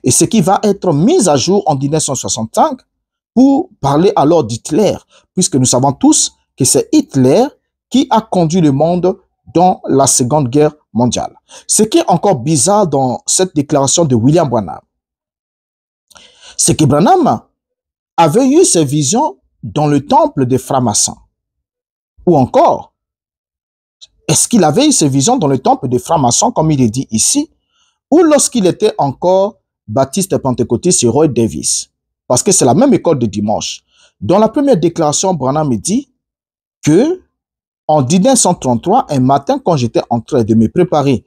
Et ce qui va être mis à jour en 1965 pour parler alors d'Hitler, puisque nous savons tous que c'est Hitler qui a conduit le monde dans la Seconde Guerre mondiale. Ce qui est encore bizarre dans cette déclaration de William Branham, c'est que Branham avait eu ses visions dans le temple des francs-maçons. Ou encore, est-ce qu'il avait eu ses visions dans le temple des francs-maçons, comme il est dit ici, ou lorsqu'il était encore baptiste pentecôtiste sur Roy Davis? Parce que c'est la même école de dimanche. Dans la première déclaration, Branham me dit que en 1933, un matin, quand j'étais en train de me préparer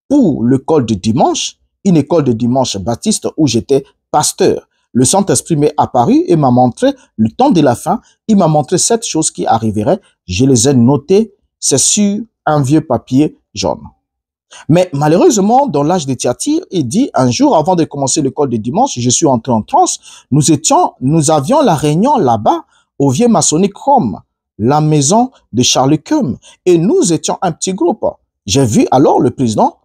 pour l'école de dimanche, une école de dimanche baptiste où j'étais pasteur, le Saint-Esprit m'est apparu et m'a montré le temps de la fin. Il m'a montré 7 choses qui arriveraient. Je les ai notées. C'est sur un vieux papier jaune. Mais malheureusement, dans l'âge de Thyatire, il dit, un jour avant de commencer l'école de dimanche, je suis entré en transe. Nous avions la réunion là-bas au vieux Masonic Home, la maison de Charles Cumb. Et nous étions un petit groupe. J'ai vu alors le président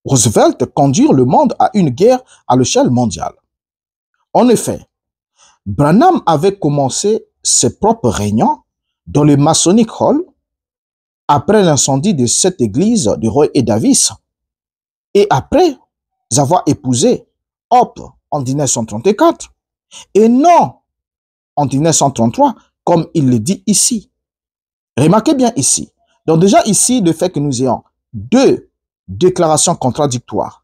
Roosevelt conduire le monde à une guerre à l'échelle mondiale. En effet, Branham avait commencé ses propres réunions dans le Masonic Hall après l'incendie de cette église de Roy et Davis et après avoir épousé Hope en 1934 et non en 1933 comme il le dit ici. Remarquez bien ici. Donc déjà ici, le fait que nous ayons 2 déclarations contradictoires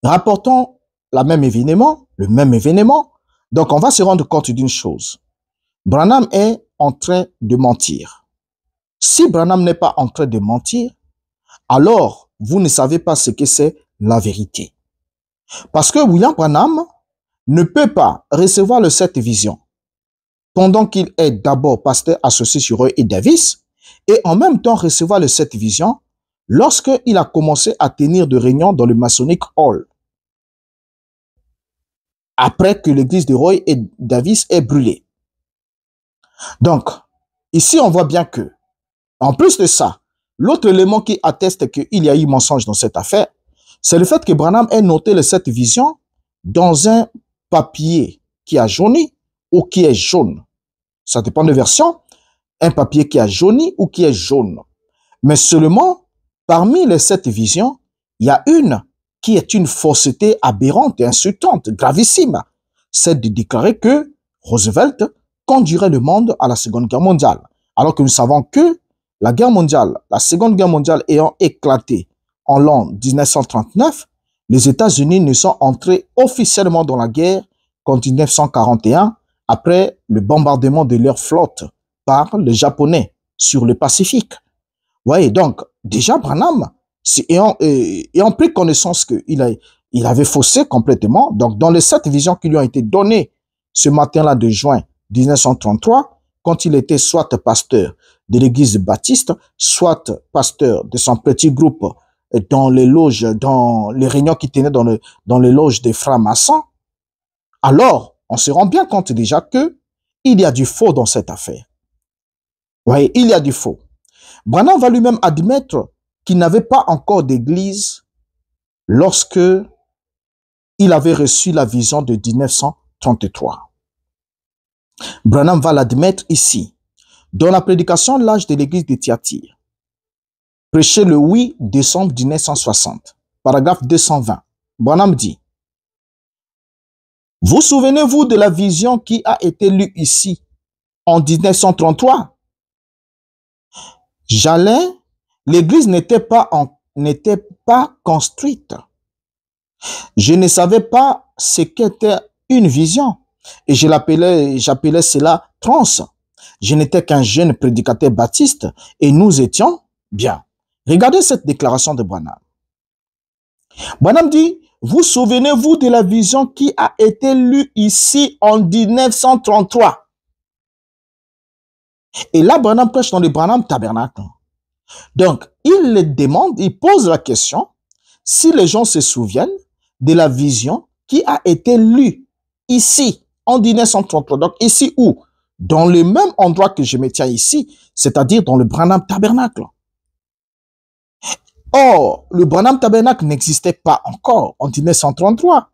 rapportant le même événement, donc on va se rendre compte d'une chose. Branham est en train de mentir. Si Branham n'est pas en train de mentir, alors vous ne savez pas ce que c'est la vérité. Parce que William Branham ne peut pas recevoir le 7 visions pendant qu'il est d'abord pasteur associé sur Roy et Davis et en même temps recevoir le 7 visions lorsqu'il a commencé à tenir de réunions dans le Masonic Hall. Après que l'église de Roy et Davis est brûlée. Donc, ici, on voit bien que, en plus de ça, l'autre élément qui atteste qu'il y a eu mensonge dans cette affaire, c'est le fait que Branham ait noté les 7 visions dans un papier qui a jauni ou qui est jaune. Ça dépend de version. Un papier qui a jauni ou qui est jaune. Mais seulement, parmi les 7 visions, il y a une qui est une fausseté aberrante et insultante, gravissime. C'est de déclarer que Roosevelt conduirait le monde à la Seconde Guerre mondiale. Alors que nous savons que la Seconde Guerre mondiale ayant éclaté en l'an 1939, les États-Unis ne sont entrés officiellement dans la guerre qu'en 1941, après le bombardement de leur flotte par les Japonais sur le Pacifique. Vous voyez, donc, déjà Branham, ayant pris connaissance qu'il avait faussé complètement, donc dans les 7 visions qui lui ont été données ce matin-là de juin 1933, quand il était soit pasteur de l'église baptiste, soit pasteur de son petit groupe dans les loges, dans les réunions qu'il tenait dans les loges des francs-maçons, alors on se rend bien compte déjà que il y a du faux dans cette affaire. Vous voyez, il y a du faux. Branham va lui-même admettre qu'il n'avait pas encore d'église lorsque il avait reçu la vision de 1933. Branham va l'admettre ici, dans la prédication L'âge de l'église de Thyatire, prêché le 8 décembre 1960, paragraphe 220. Branham dit: vous souvenez-vous de la vision qui a été lue ici en 1933? J'allais, l'église n'était pas construite. Je ne savais pas ce qu'était une vision et j'appelais cela transe. Je n'étais qu'un jeune prédicateur baptiste et nous étions bien. Regardez cette déclaration de Branham. Branham dit: vous souvenez-vous de la vision qui a été lue ici en 1933? Et là, Branham prêche dans le Branham Tabernacle. Donc, il le demande, il pose la question si les gens se souviennent de la vision qui a été lue ici en 1933. Donc, ici où? Dans le même endroit que je me tiens ici, c'est-à-dire dans le Branham Tabernacle. Or, le Branham Tabernacle n'existait pas encore en 1933.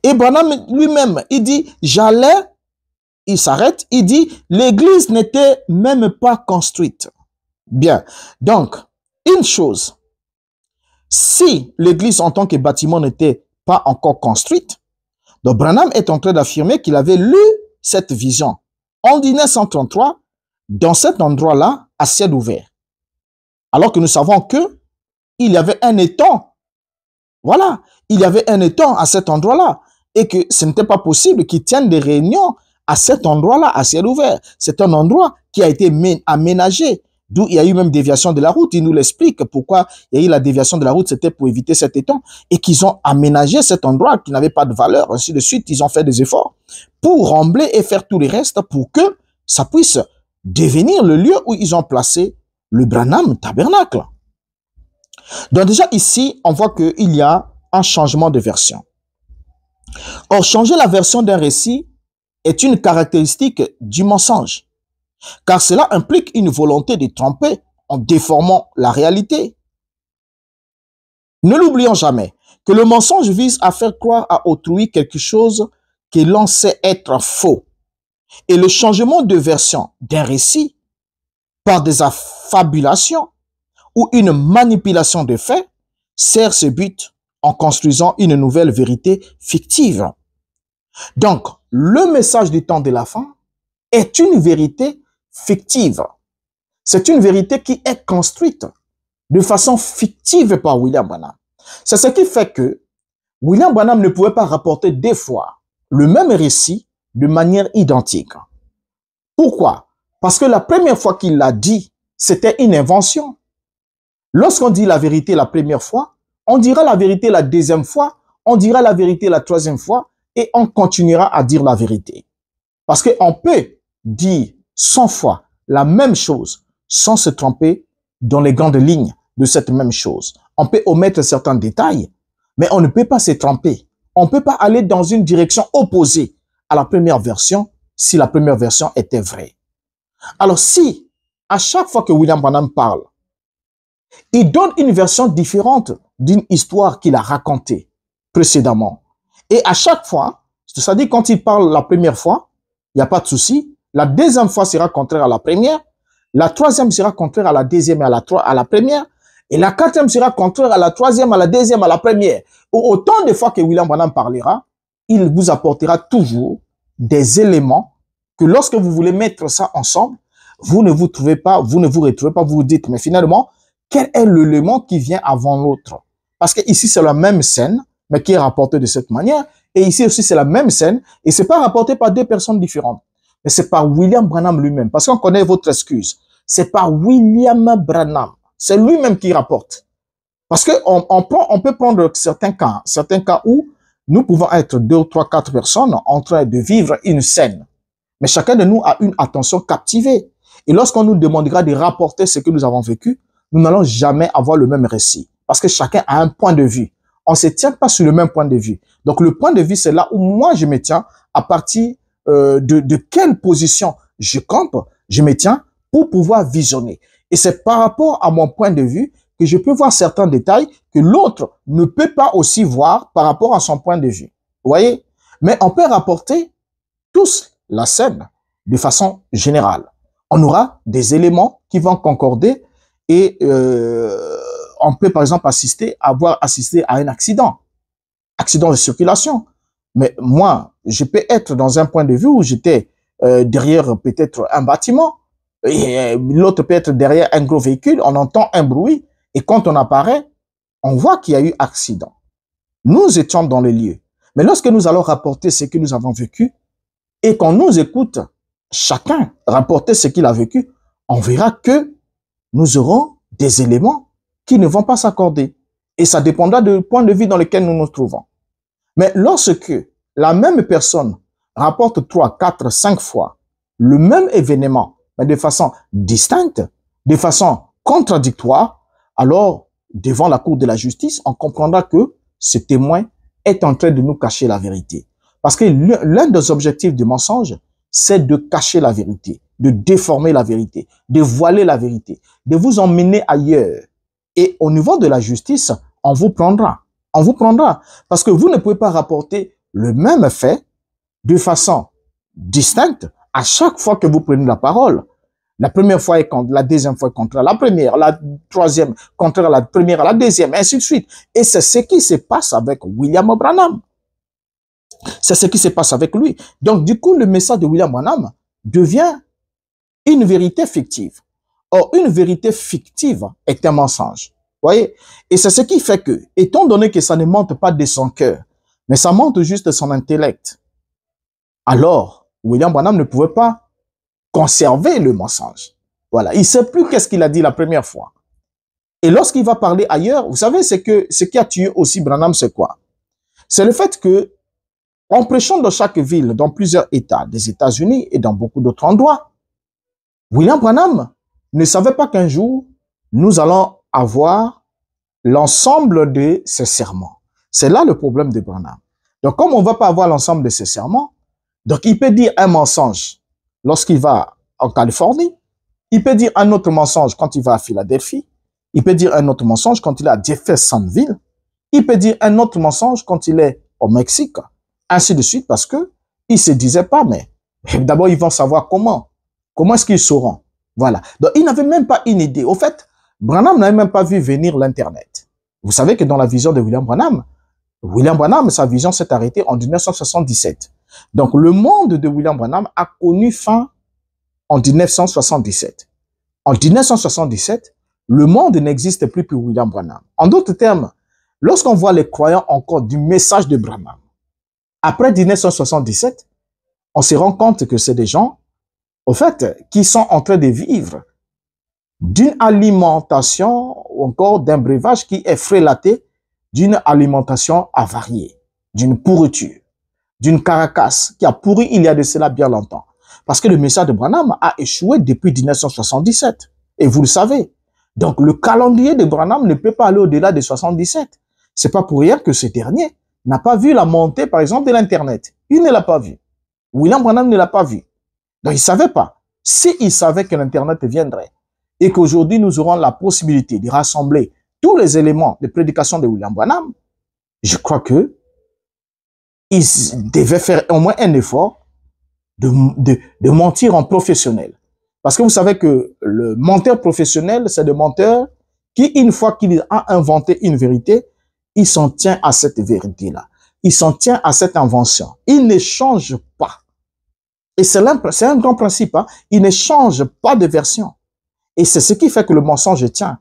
Et Branham lui-même, il dit, il s'arrête, il dit, l'église n'était même pas construite. Bien, donc, une chose, si l'église en tant que bâtiment n'était pas encore construite, donc Branham est en train d'affirmer qu'il avait lu cette vision en 1933 dans cet endroit-là à ciel ouvert. Alors que nous savons que il y avait un étang. Voilà, il y avait un étang à cet endroit-là et que ce n'était pas possible qu'ils tiennent des réunions à cet endroit-là à ciel ouvert. C'est un endroit qui a été aménagé, d'où il y a eu même déviation de la route. Il nous l'explique pourquoi il y a eu la déviation de la route, c'était pour éviter cet étang et qu'ils ont aménagé cet endroit qui n'avait pas de valeur, ainsi de suite. Ils ont fait des efforts pour rembler et faire tout le reste pour que ça puisse devenir le lieu où ils ont placé le Branham Tabernacle. Donc déjà ici, on voit qu'il y a un changement de version. Or, changer la version d'un récit est une caractéristique du mensonge, car cela implique une volonté de tromper en déformant la réalité. Ne l'oublions jamais que le mensonge vise à faire croire à autrui quelque chose que l'on sait être faux. Et le changement de version d'un récit par des affabulations ou une manipulation de faits sert ce but en construisant une nouvelle vérité fictive. Donc, le message du temps de la fin est une vérité fictive. C'est une vérité qui est construite de façon fictive par William Branham. C'est ce qui fait que William Branham ne pouvait pas rapporter deux fois le même récit de manière identique. Pourquoi? Parce que la première fois qu'il l'a dit, c'était une invention. Lorsqu'on dit la vérité la première fois, on dira la vérité la deuxième fois, on dira la vérité la troisième fois, et on continuera à dire la vérité. Parce qu'on peut dire 100 fois la même chose sans se tromper dans les grandes lignes de cette même chose. On peut omettre certains détails, mais on ne peut pas se tromper. On ne peut pas aller dans une direction opposée à la première version si la première version était vraie. Alors si, à chaque fois que William Branham parle, il donne une version différente d'une histoire qu'il a racontée précédemment. Et à chaque fois, c'est-à-dire quand il parle la première fois, il n'y a pas de souci. La deuxième fois sera contraire à la première. La troisième sera contraire à la deuxième et à la première. Et la quatrième sera contraire à la troisième, à la deuxième, à la première. Autant de fois que William Branham parlera, il vous apportera toujours des éléments que lorsque vous voulez mettre ça ensemble, vous ne vous retrouvez pas, vous vous dites, mais finalement, quel est l'élément qui vient avant l'autre? Parce que ici, c'est la même scène, mais qui est rapportée de cette manière. Et ici aussi, c'est la même scène, et c'est pas rapporté par deux personnes différentes. Mais c'est par William Branham lui-même. Parce qu'on connaît votre excuse. C'est par William Branham. C'est lui-même qui rapporte. Parce que on peut prendre certains cas où nous pouvons être 2, 3, 4 personnes en train de vivre une scène. Mais chacun de nous a une attention captivée. Et lorsqu'on nous demandera de rapporter ce que nous avons vécu, nous n'allons jamais avoir le même récit. Parce que chacun a un point de vue. On ne se tient pas sur le même point de vue. Donc, le point de vue, c'est là où moi, je me tiens à partir de quelle position je campe, je me tiens pour pouvoir visionner. Et c'est par rapport à mon point de vue que je peux voir certains détails que l'autre ne peut pas aussi voir par rapport à son point de vue. Vous voyez? Mais on peut rapporter tous la scène de façon générale. On aura des éléments qui vont concorder et on peut par exemple avoir assisté à un accident de circulation. Mais moi, je peux être dans un point de vue où j'étais derrière peut-être un bâtiment et l'autre peut être derrière un gros véhicule, on entend un bruit et quand on apparaît, on voit qu'il y a eu accident. Nous étions dans le lieu. Mais lorsque nous allons rapporter ce que nous avons vécu et qu'on nous écoute, chacun rapporter ce qu'il a vécu, on verra que nous aurons des éléments qui ne vont pas s'accorder. Et ça dépendra du point de vue dans lequel nous nous trouvons. Mais lorsque la même personne rapporte 3, 4, 5 fois le même événement, mais de façon distincte, de façon contradictoire, alors, devant la cour de la justice, on comprendra que ce témoin est en train de nous cacher la vérité. Parce que l'un des objectifs du mensonge, c'est de cacher la vérité, de déformer la vérité, de voiler la vérité, de vous emmener ailleurs. Et au niveau de la justice, on vous prendra. On vous prendra. Parce que vous ne pouvez pas rapporter le même fait de façon distincte à chaque fois que vous prenez la parole. La première fois est contre, la deuxième fois est contre la première, la troisième contre la première, à la deuxième, ainsi de suite. Et c'est ce qui se passe avec William Branham. C'est ce qui se passe avec lui. Donc, du coup, le message de William Branham devient une vérité fictive. Or, une vérité fictive est un mensonge. Voyez? Et c'est ce qui fait que, étant donné que ça ne monte pas de son cœur, mais ça monte juste de son intellect, alors, William Branham ne pouvait pas conserver le mensonge. Voilà. Il ne sait plus qu'est-ce qu'il a dit la première fois. Et lorsqu'il va parler ailleurs, vous savez, ce qui a tué aussi Branham, c'est quoi? C'est le fait que, en prêchant dans chaque ville, dans plusieurs États des États-Unis et dans beaucoup d'autres endroits, William Branham ne savait pas qu'un jour, nous allons avoir l'ensemble de ces sermons. C'est là le problème de Branham. Donc, comme on ne va pas avoir l'ensemble de ces sermons, donc il peut dire un mensonge lorsqu'il va en Californie, il peut dire un autre mensonge quand il va à Philadelphie, il peut dire un autre mensonge quand il est à Jeffersonville, il peut dire un autre mensonge quand il est au Mexique, ainsi de suite, parce que il se disait pas, mais d'abord ils vont savoir comment est-ce qu'ils sauront. Voilà. Donc il n'avait même pas une idée. Au fait, Branham n'avait même pas vu venir l'Internet. Vous savez que dans la vision de William Branham, sa vision s'est arrêtée en 1977. Donc, le monde de William Branham a connu fin en 1977. En 1977, le monde n'existe plus pour William Branham. En d'autres termes, lorsqu'on voit les croyants encore du message de Branham, après 1977, on se rend compte que c'est des gens, au fait, qui sont en train de vivre d'une alimentation ou encore d'un breuvage qui est frélaté d'une alimentation avariée, d'une pourriture, d'une caracasse qui a pourri il y a de cela bien longtemps. Parce que le message de Branham a échoué depuis 1977. Et vous le savez. Donc, le calendrier de Branham ne peut pas aller au-delà de 77. C'est pas pour rien que ce dernier n'a pas vu la montée, par exemple, de l'Internet. Il ne l'a pas vu. William Branham ne l'a pas vu. Donc, il savait pas. S'il savait que l'Internet viendrait et qu'aujourd'hui, nous aurons la possibilité de rassembler tous les éléments de prédication de William Branham, je crois que il devait faire au moins un effort de mentir en professionnel. Parce que vous savez que le menteur professionnel, c'est le menteur qui, une fois qu'il a inventé une vérité, il s'en tient à cette vérité-là. Il s'en tient à cette invention. Il ne change pas. Et c'est un grand principe. Hein? Il ne change pas de version. Et c'est ce qui fait que le mensonge tient.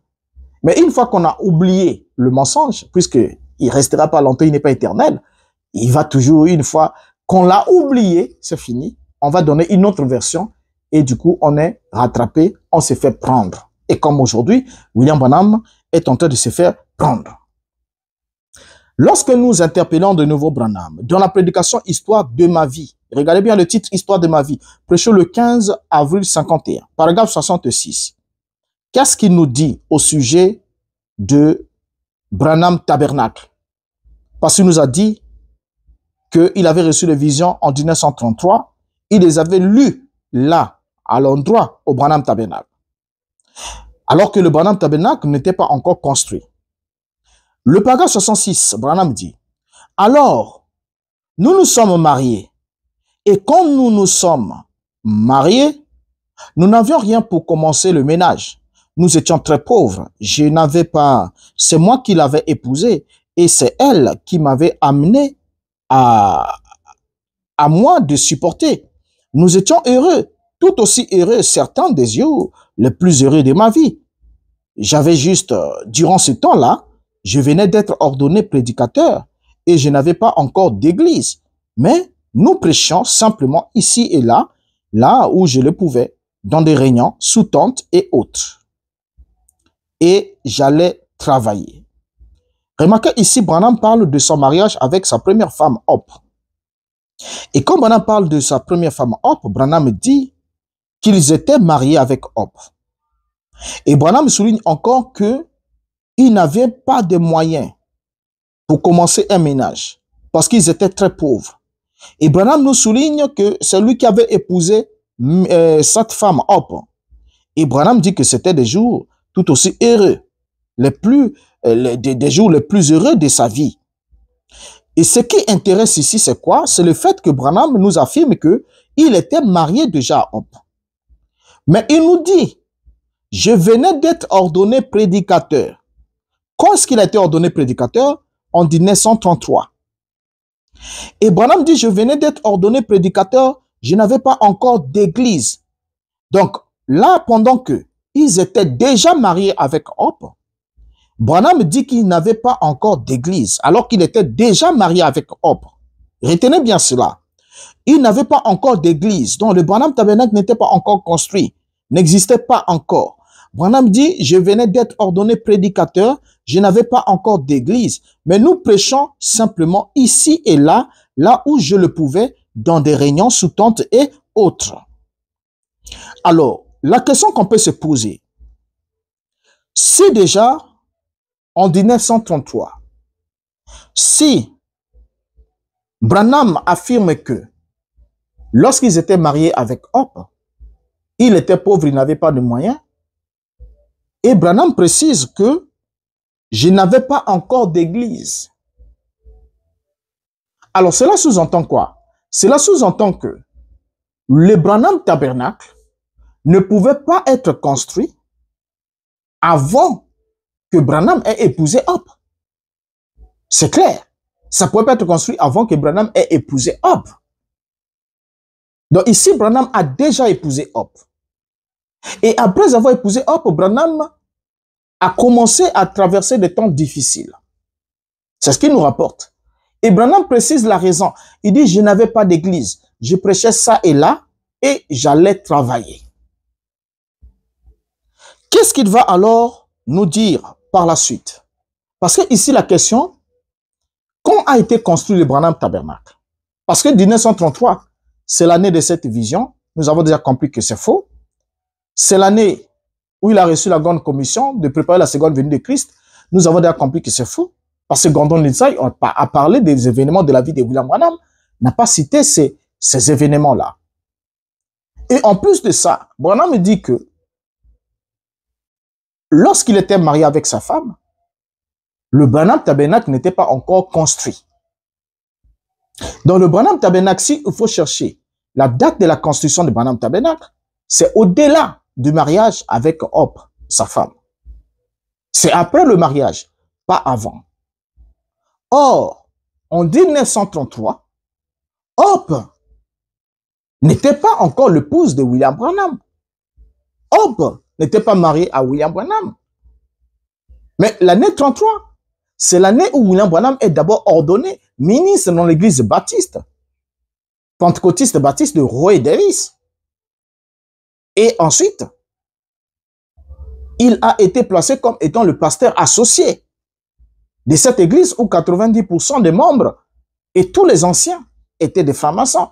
Mais une fois qu'on a oublié le mensonge, puisqu'il ne restera pas longtemps, il n'est pas éternel, il va toujours, une fois qu'on l'a oublié, c'est fini, on va donner une autre version et du coup, on est rattrapé, on s'est fait prendre. Et comme aujourd'hui, William Branham est en train de se faire prendre. Lorsque nous interpellons de nouveau Branham, dans la prédication « Histoire de ma vie », regardez bien le titre « Histoire de ma vie », prêché le 15 avril 51, paragraphe 66. Qu'est-ce qu'il nous dit au sujet de Branham Tabernacle? Parce qu'il nous a dit qu'il avait reçu les visions en 1933 il les avait lus là, à l'endroit, au Branham Tabernacle. Alors que le Branham Tabernacle n'était pas encore construit. Le paragraphe 66, Branham dit, « Alors, nous nous sommes mariés, et quand nous nous sommes mariés, nous n'avions rien pour commencer le ménage. Nous étions très pauvres. Je n'avais pas... C'est moi qui l'avais épousée, et c'est elle qui m'avait amené à moi de supporter. Nous étions heureux, tout aussi heureux, certains des yeux les plus heureux de ma vie. J'avais juste, durant ce temps-là, je venais d'être ordonné prédicateur et je n'avais pas encore d'église. Mais nous prêchions simplement ici et là, là où je le pouvais, dans des réunions, sous tente et autres. Et j'allais travailler. Remarquez ici, Branham parle de son mariage avec sa première femme, Hope. Et quand Branham parle de sa première femme, Hope, Branham dit qu'ils étaient mariés avec Hope. Et Branham souligne encore qu'ils n'avaient pas de moyens pour commencer un ménage parce qu'ils étaient très pauvres. Et Branham nous souligne que c'est lui qui avait épousé cette femme, Hope. Et Branham dit que c'était des jours tout aussi heureux, des jours les plus heureux de sa vie. Et ce qui intéresse ici, c'est quoi? C'est le fait que Branham nous affirme qu'il était marié déjà à Hope. Mais il nous dit, je venais d'être ordonné prédicateur. Quand est-ce qu'il a été ordonné prédicateur? En 1933. Et Branham dit, je venais d'être ordonné prédicateur, je n'avais pas encore d'église. Donc là, pendant que ils étaient déjà mariés avec Hope, Branham dit qu'il n'avait pas encore d'église, alors qu'il était déjà marié avec Hope. Retenez bien cela. Il n'avait pas encore d'église, donc le Branham Tabernacle n'était pas encore construit, n'existait pas encore. Branham dit, je venais d'être ordonné prédicateur, je n'avais pas encore d'église, mais nous prêchons simplement ici et là, là où je le pouvais, dans des réunions sous tente et autres. Alors, la question qu'on peut se poser, c'est déjà en 1933, si Branham affirme que lorsqu'ils étaient mariés avec Hope, il était pauvre, il n'avait pas de moyens, et Branham précise que je n'avais pas encore d'église. Alors, cela sous-entend quoi? Cela sous-entend que le Branham Tabernacle ne pouvait pas être construit avant que Branham ait épousé Hope. C'est clair. Ça ne pouvait pas être construit avant que Branham ait épousé Hope. Donc ici, Branham a déjà épousé Hope. Et après avoir épousé Hope, Branham a commencé à traverser des temps difficiles. C'est ce qu'il nous rapporte. Et Branham précise la raison. Il dit, je n'avais pas d'église. Je prêchais ça et là et j'allais travailler. Qu'est-ce qu'il va alors nous dire par la suite? Parce que ici, la question, quand a été construit le Branham Tabernacle? Parce que 1933, c'est l'année de cette vision. Nous avons déjà compris que c'est faux. C'est l'année où il a reçu la grande commission de préparer la seconde venue de Christ. Nous avons déjà compris que c'est faux. Parce que Gordon Lindsay a parlé des événements de la vie de William Branham, n'a pas cité ces événements-là. Et en plus de ça, Branham dit que lorsqu'il était marié avec sa femme, le Branham Tabernacle n'était pas encore construit. Dans le Branham Tabernacle, si il faut chercher la date de la construction du Branham Tabernacle, c'est au-delà du mariage avec Hope, sa femme. C'est après le mariage, pas avant. Or, en 1933, Hope n'était pas encore l'épouse de William Branham. Hope n'était pas mariée à William Branham. Mais l'année 33, c'est l'année où William Branham est d'abord ordonné ministre dans l'église baptiste, pentecôtiste baptiste de Roy Davis. Et ensuite, il a été placé comme étant le pasteur associé de cette église où 90% des membres et tous les anciens étaient des francs-maçons.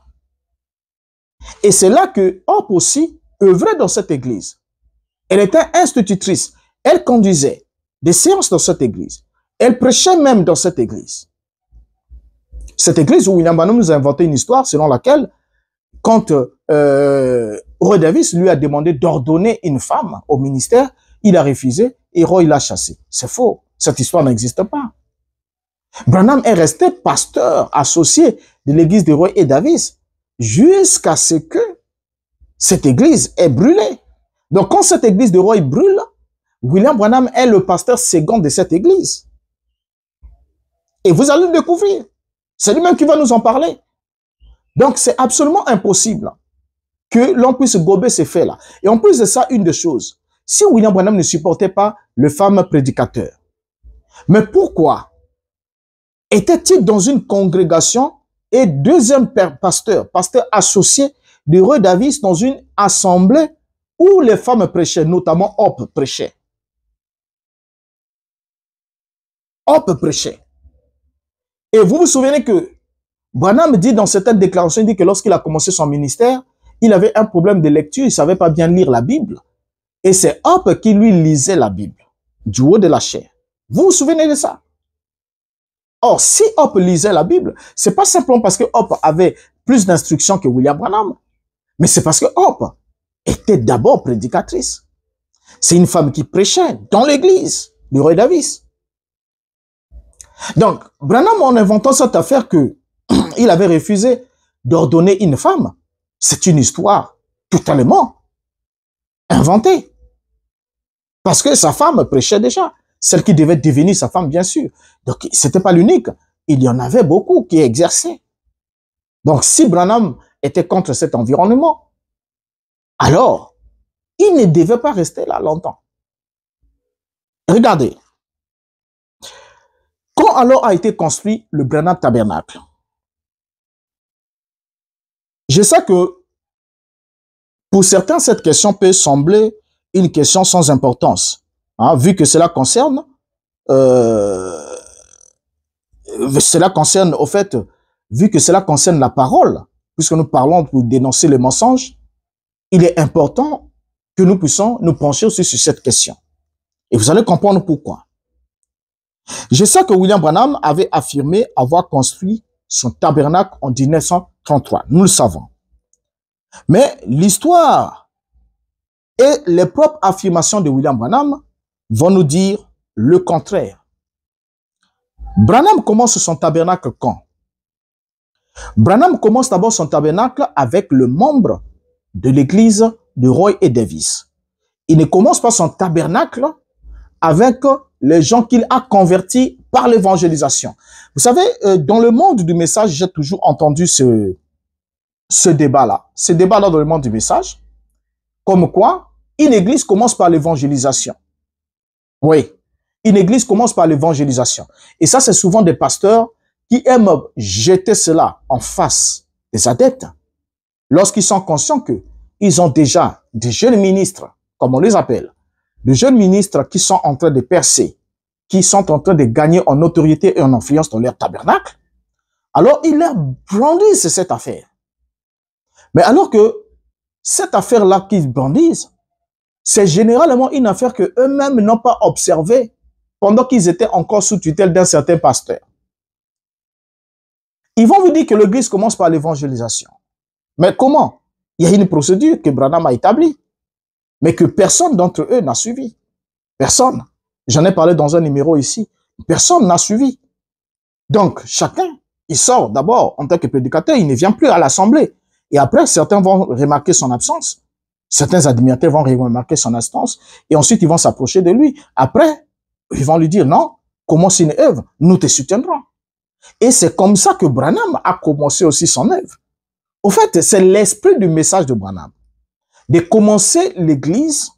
Et c'est là que Hope aussi œuvrait dans cette église. Elle était institutrice. Elle conduisait des séances dans cette église. Elle prêchait même dans cette église. Cette église où William Branham nous a inventé une histoire selon laquelle quand Roy Davis lui a demandé d'ordonner une femme au ministère, il a refusé et Roy l'a chassé. C'est faux. Cette histoire n'existe pas. Branham est resté pasteur associé de l'église de Roy et Davis jusqu'à ce que cette église est brûlée. Donc, quand cette église de Roy brûle, William Branham est le pasteur second de cette église. Et vous allez le découvrir. C'est lui-même qui va nous en parler. Donc, c'est absolument impossible que l'on puisse gober ces faits-là. Et en plus de ça, une des choses, si William Branham ne supportait pas le fameux prédicateur, mais pourquoi était-il dans une congrégation et deuxième pasteur associé de Roy Davis dans une assemblée où les femmes prêchaient, notamment Hope prêchait. Hope prêchait. Et vous vous souvenez que Branham dit dans certaines déclarations, il dit que lorsqu'il a commencé son ministère, il avait un problème de lecture, il ne savait pas bien lire la Bible. Et c'est Hope qui lui lisait la Bible, du haut de la chair. Vous vous souvenez de ça? Or, si Hope lisait la Bible, c'est pas simplement parce que Hope avait plus d'instructions que William Branham, mais c'est parce que Hope était d'abord prédicatrice. C'est une femme qui prêchait dans l'église du Roy Davis. Donc, Branham, en inventant cette affaire que il avait refusé d'ordonner une femme, c'est une histoire totalement inventée. Parce que sa femme prêchait déjà. Celle qui devait devenir sa femme, bien sûr. Donc, c'était pas l'unique. Il y en avait beaucoup qui exerçaient. Donc, si Branham était contre cet environnement, alors, il ne devait pas rester là longtemps. Regardez. Quand alors a été construit le Branham Tabernacle? Je sais que pour certains, cette question peut sembler une question sans importance, hein, vu que cela concerne, au fait, vu que cela concerne la parole, puisque nous parlons pour dénoncer les mensonges, il est important que nous puissions nous pencher aussi sur cette question. Et vous allez comprendre pourquoi. Je sais que William Branham avait affirmé avoir construit son tabernacle en 1933. Nous le savons. Mais l'histoire et les propres affirmations de William Branham vont nous dire le contraire. Branham commence son tabernacle quand? Branham commence d'abord son tabernacle avec le membre de l'église de Roy et Davis. Il ne commence pas son tabernacle avec les gens qu'il a convertis par l'évangélisation. Vous savez, dans le monde du message, j'ai toujours entendu ce débat-là. Ce débat-là dans le monde du message, comme quoi une église commence par l'évangélisation. Oui, une église commence par l'évangélisation. Et ça, c'est souvent des pasteurs qui aiment jeter cela en face des adeptes lorsqu'ils sont conscients qu'ils ont déjà des jeunes ministres, comme on les appelle, de jeunes ministres qui sont en train de percer, qui sont en train de gagner en autorité et en influence dans leur tabernacle. Alors, ils leur brandissent cette affaire. Mais alors que cette affaire-là qu'ils brandissent, c'est généralement une affaire que eux-mêmes n'ont pas observée pendant qu'ils étaient encore sous tutelle d'un certain pasteur. Ils vont vous dire que l'église commence par l'évangélisation. Mais comment? Il y a une procédure que Branham a établie, mais que personne d'entre eux n'a suivi. Personne. J'en ai parlé dans un numéro ici. Personne n'a suivi. Donc, chacun, il sort d'abord en tant que prédicateur, il ne vient plus à l'assemblée. Et après, certains vont remarquer son absence. Certains admirateurs vont remarquer son absence. Et ensuite, ils vont s'approcher de lui. Après, ils vont lui dire, non, commence une œuvre, nous te soutiendrons. Et c'est comme ça que Branham a commencé aussi son œuvre. Au fait, c'est l'esprit du message de Branham. De commencer l'église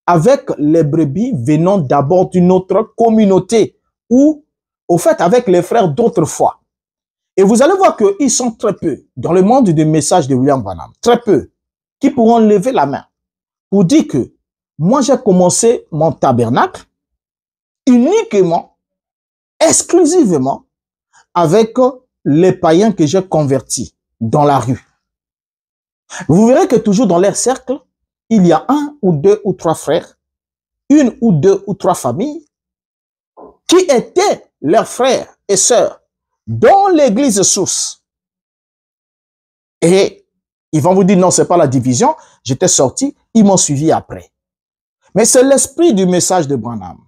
avec les brebis venant d'abord d'une autre communauté ou, au fait, avec les frères d'autrefois. Et vous allez voir qu'ils sont très peu dans le monde du message de William Branham, très peu, qui pourront lever la main pour dire que moi j'ai commencé mon tabernacle uniquement, exclusivement, avec les païens que j'ai convertis dans la rue. Vous verrez que toujours dans leur cercle, il y a un ou deux ou trois frères, une ou deux ou trois familles qui étaient leurs frères et sœurs dans l'église source. Et Ils vont vous dire non, c'est pas la division. J'étais sorti, ils m'ont suivi après. Mais c'est l'esprit du message de Branham.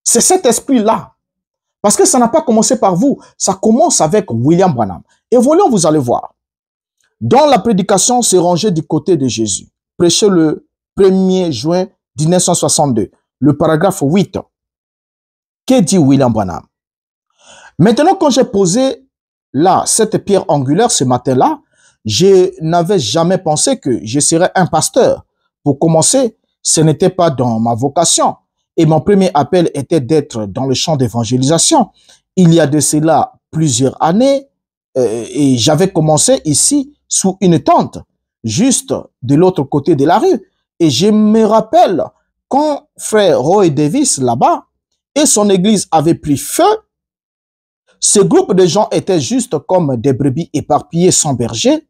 C'est cet esprit-là. Parce que ça n'a pas commencé par vous. Ça commence avec William Branham. Et voyons, vous allez voir. Dans la prédication, s'est rangé du côté de Jésus. Prêché le 1er juin 1962. Le paragraphe 8. Que dit William Branham? Maintenant, quand j'ai posé là, cette pierre angulaire ce matin-là, je n'avais jamais pensé que je serais un pasteur. Pour commencer, ce n'était pas dans ma vocation. Et mon premier appel était d'être dans le champ d'évangélisation. Il y a de cela plusieurs années, et j'avais commencé ici sous une tente, juste de l'autre côté de la rue. Et je me rappelle quand frère Roy Davis là-bas et son église avait pris feu, ce groupe de gens étaient juste comme des brebis éparpillées sans berger.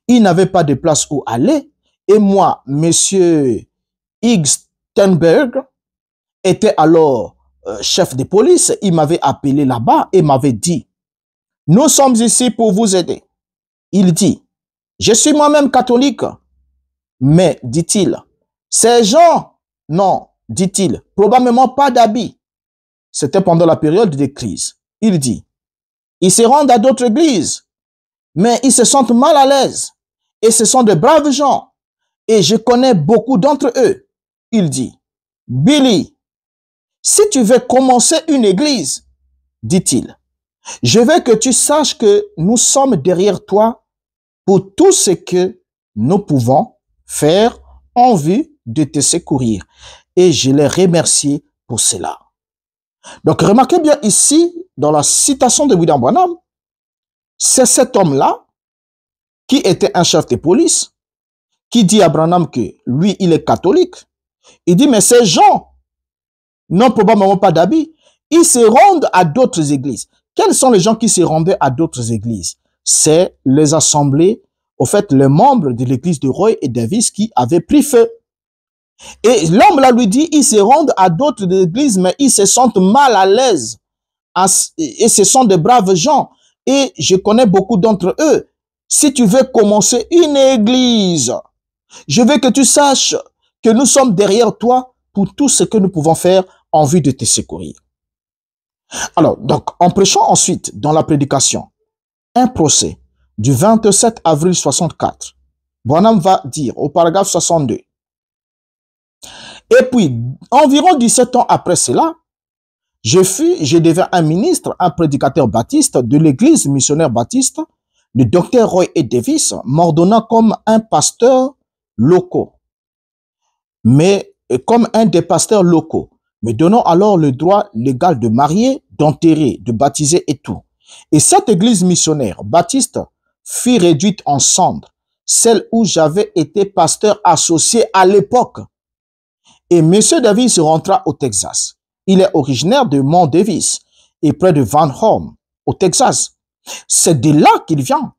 Ils n'avaient pas de place où aller. Et moi, monsieur Higgs Stenberg, était alors chef de police. Il m'avait appelé là-bas et m'avait dit, nous sommes ici pour vous aider. Il dit, je suis moi-même catholique, mais, dit-il, ces gens, non, dit-il, probablement pas d'habits. C'était pendant la période de crise. Il dit, ils se rendent à d'autres églises, mais ils se sentent mal à l'aise. Et ce sont de braves gens. Et je connais beaucoup d'entre eux. Il dit, Billy, si tu veux commencer une église, dit-il, je veux que tu saches que nous sommes derrière toi pour tout ce que nous pouvons faire en vue de te secourir. Et je les remercie pour cela. Donc, remarquez bien ici, dans la citation de William Branham, c'est cet homme-là qui était un chef de police, qui dit à Branham que lui, il est catholique. Il dit, mais ces gens n'ont probablement pas d'habits. Ils se rendent à d'autres églises. Quels sont les gens qui se rendaient à d'autres églises? C'est les assemblées, au fait, les membres de l'église de Roy et Davis qui avaient pris feu. Et l'homme là lui dit, ils se rendent à d'autres églises, mais ils se sentent mal à l'aise. Et ce sont de braves gens. Et je connais beaucoup d'entre eux. Si tu veux commencer une église, je veux que tu saches que nous sommes derrière toi pour tout ce que nous pouvons faire en vue de te secourir. Alors, donc, en prêchant ensuite dans la prédication, un procès du 27 avril 64, Branham va dire au paragraphe 62, et puis, environ 17 ans après cela, je devins un ministre, un prédicateur baptiste de l'église missionnaire baptiste, le docteur Roy E. Davis m'ordonna comme un pasteur local, mais comme un des pasteurs locaux, me donnant alors le droit légal de marier, d'enterrer, de baptiser et tout. Et cette église missionnaire baptiste fut réduite en cendres, celle où j'avais été pasteur associé à l'époque. Et M. Davis rentra au Texas. Il est originaire de Mont Davis et près de Van Horn, au Texas. C'est de là qu'il vient.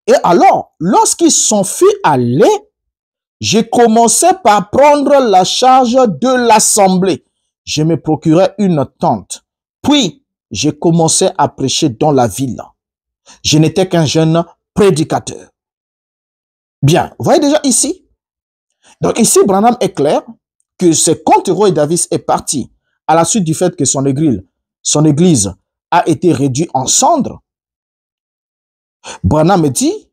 Et alors, lorsqu'ils sont fait aller, j'ai commencé par prendre la charge de l'assemblée. Je me procurais une tente. Puis, j'ai commencé à prêcher dans la ville. Je n'étais qu'un jeune prédicateur. Bien, vous voyez déjà ici. Donc ici, Branham est clair que c'est quand Roy Davis est parti à la suite du fait que son église a été réduite en cendres. Branham dit,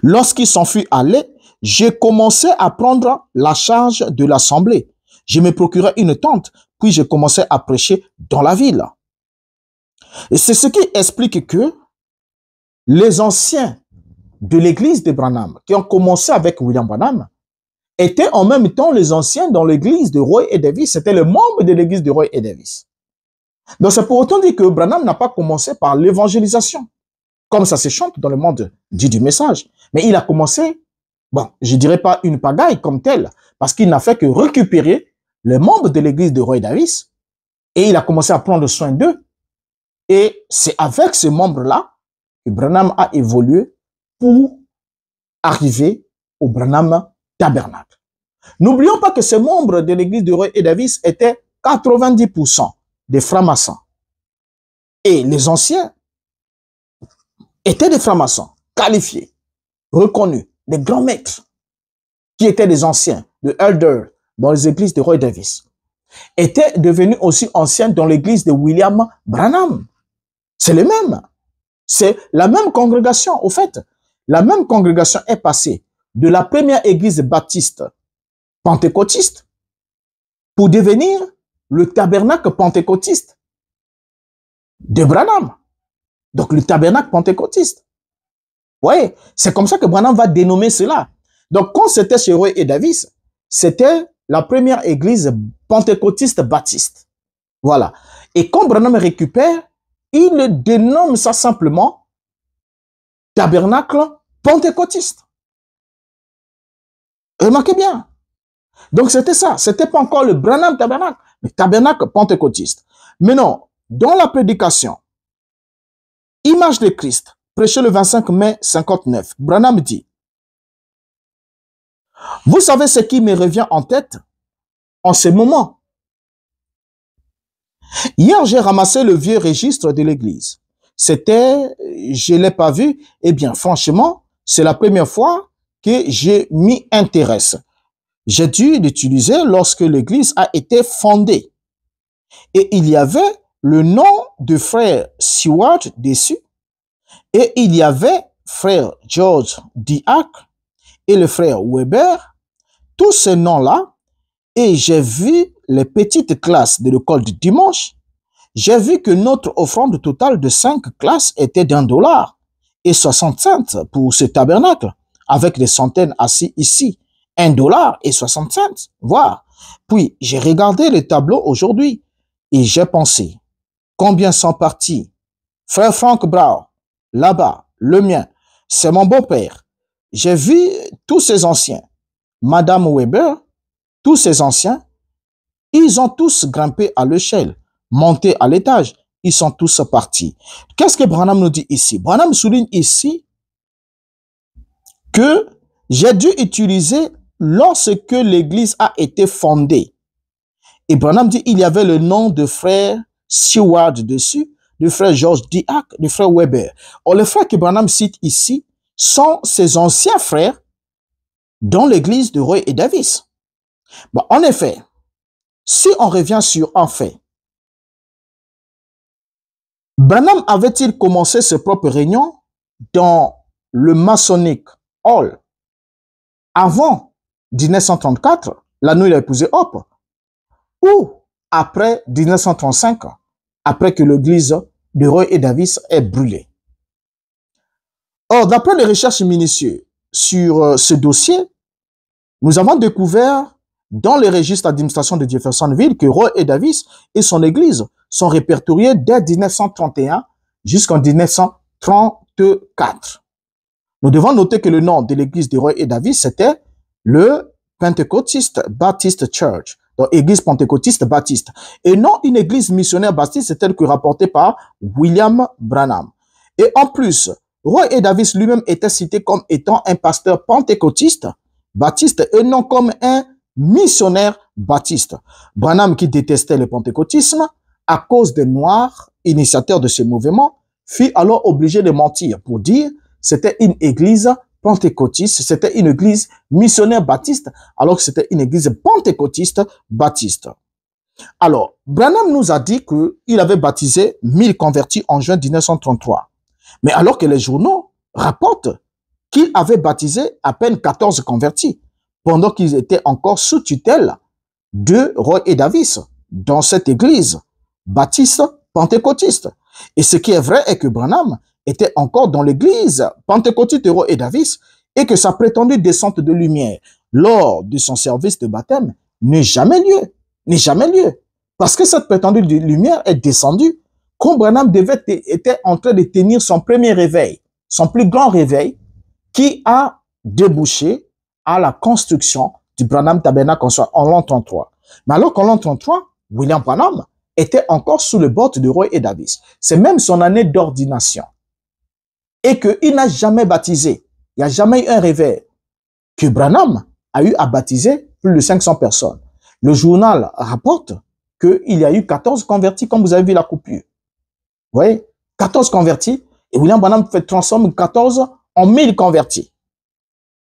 lorsqu'il s'enfuit allé, j'ai commencé à prendre la charge de l'assemblée. Je me procurais une tente, puis j'ai commencé à prêcher dans la ville. Et c'est ce qui explique que les anciens de l'église de Branham, qui ont commencé avec William Branham, étaient en même temps les anciens dans l'église de Roy et Davis. C'était les membres de l'église de Roy et Davis. Donc c'est pour autant dire que Branham n'a pas commencé par l'évangélisation, comme ça se chante dans le monde dit du message. Mais il a commencé, bon, je dirais pas une pagaille comme telle, parce qu'il n'a fait que récupérer les membres de l'église de Roy Davis et il a commencé à prendre soin d'eux. Et c'est avec ces membres-là que Branham a évolué pour arriver au Branham Tabernacle. N'oublions pas que ces membres de l'église de Roy et Davis étaient 90% des francs-maçons. Et les anciens étaient des francs-maçons qualifiés. reconnus, des grands maîtres, qui étaient des anciens, de elders, dans les églises de Roy Davis, étaient devenus aussi anciens dans l'église de William Branham. C'est le même. C'est la même congrégation. Au fait, la même congrégation est passée de la première église baptiste pentecôtiste pour devenir le tabernacle pentecôtiste de Branham. Donc, le tabernacle pentecôtiste. Vous voyez, c'est comme ça que Branham va dénommer cela. Donc, quand c'était chez Roy et Davis, c'était la première église pentecôtiste baptiste. Voilà. Et quand Branham récupère, il dénomme ça simplement tabernacle pentecôtiste. Remarquez bien. Donc, c'était ça. C'était pas encore le Branham tabernacle, mais tabernacle pentecôtiste. Mais non, dans la prédication, Image de Christ, prêché le 25 mai 59, Branham dit, « Vous savez ce qui me revient en tête en ce moment. Hier, j'ai ramassé le vieux registre de l'église. C'était, je l'ai pas vu, eh bien, franchement, c'est la première fois que je m'y intéresse. J'ai dû l'utiliser lorsque l'église a été fondée. Et il y avait le nom de frère Seward dessus. Et il y avait frère George Diak et le frère Weber. Tous ces noms-là. Et j'ai vu les petites classes de l'école du dimanche. J'ai vu que notre offrande totale de 5 classes était d'$1 et 60 cents pour ce tabernacle, avec des centaines assis ici. $1 et 60 cents, voir. Puis, j'ai regardé le tableau aujourd'hui et j'ai pensé, combien sont partis? Frère Frank Brown, là-bas, le mien, c'est mon beau-père. J'ai vu tous ces anciens. Madame Weber, tous ces anciens, ils ont tous grimpé à l'échelle, monté à l'étage. Ils sont tous partis. Qu'est-ce que Branham nous dit ici? Branham souligne ici que j'ai dû utiliser lorsque l'église a été fondée. Et Branham dit il y avait le nom de frère Seward dessus, de frère George Diak, de frère Weber. Or, les frères que Branham cite ici sont ses anciens frères dans l'église de Roy et Davis. Bon, en effet, si on revient sur un fait, Branham avait-il commencé ses propres réunions dans le Masonic Hall avant 1934, l'année où il a épousé Hope, ou après 1935, après que l'église de Roy et Davis est brûlée? Or, d'après les recherches minutieuses sur ce dossier, nous avons découvert dans les registres d'administration de Jeffersonville que Roy et Davis et son église sont répertoriés dès 1931 jusqu'en 1934. Nous devons noter que le nom de l'église de Roy et Davis, c'était le Pentecôtiste Baptist Church, donc église pentecôtiste baptiste, et non une église missionnaire baptiste telle que rapportée par William Branham. Et en plus, Roy et Davis lui-même était cité comme étant un pasteur pentecôtiste baptiste et non comme un missionnaire baptiste. Branham, qui détestait le pentecôtisme à cause des Noirs, initiateurs de ce mouvement, fut alors obligé de mentir pour dire c'était une église pentecôtiste, c'était une église missionnaire baptiste, alors que c'était une église pentecôtiste baptiste. Alors, Branham nous a dit qu'il avait baptisé 1000 convertis en juin 1933. Mais alors que les journaux rapportent qu'il avait baptisé à peine 14 convertis, pendant qu'ils étaient encore sous tutelle de Roy et Davis, dans cette église baptiste pentecôtiste. Et ce qui est vrai est que Branham était encore dans l'église pentecôtiste de Roy et Davis et que sa prétendue descente de lumière lors de son service de baptême n'est jamais lieu. Parce que cette prétendue lumière est descendue quand Branham était en train de tenir son premier réveil, son plus grand réveil, qui a débouché à la construction du Branham Tabernacle en l'an 33. Mais alors qu'en l'an 33, William Branham était encore sous le bord de Roy et Davis. C'est même son année d'ordination. Et qu'il n'a jamais baptisé. Il n'y a jamais eu un réveil que Branham a eu à baptiser plus de 500 personnes. Le journal rapporte qu'il y a eu 14 convertis, comme vous avez vu la coupure. Vous voyez, 14 convertis, et William Branham transforme 14 en 1000 convertis.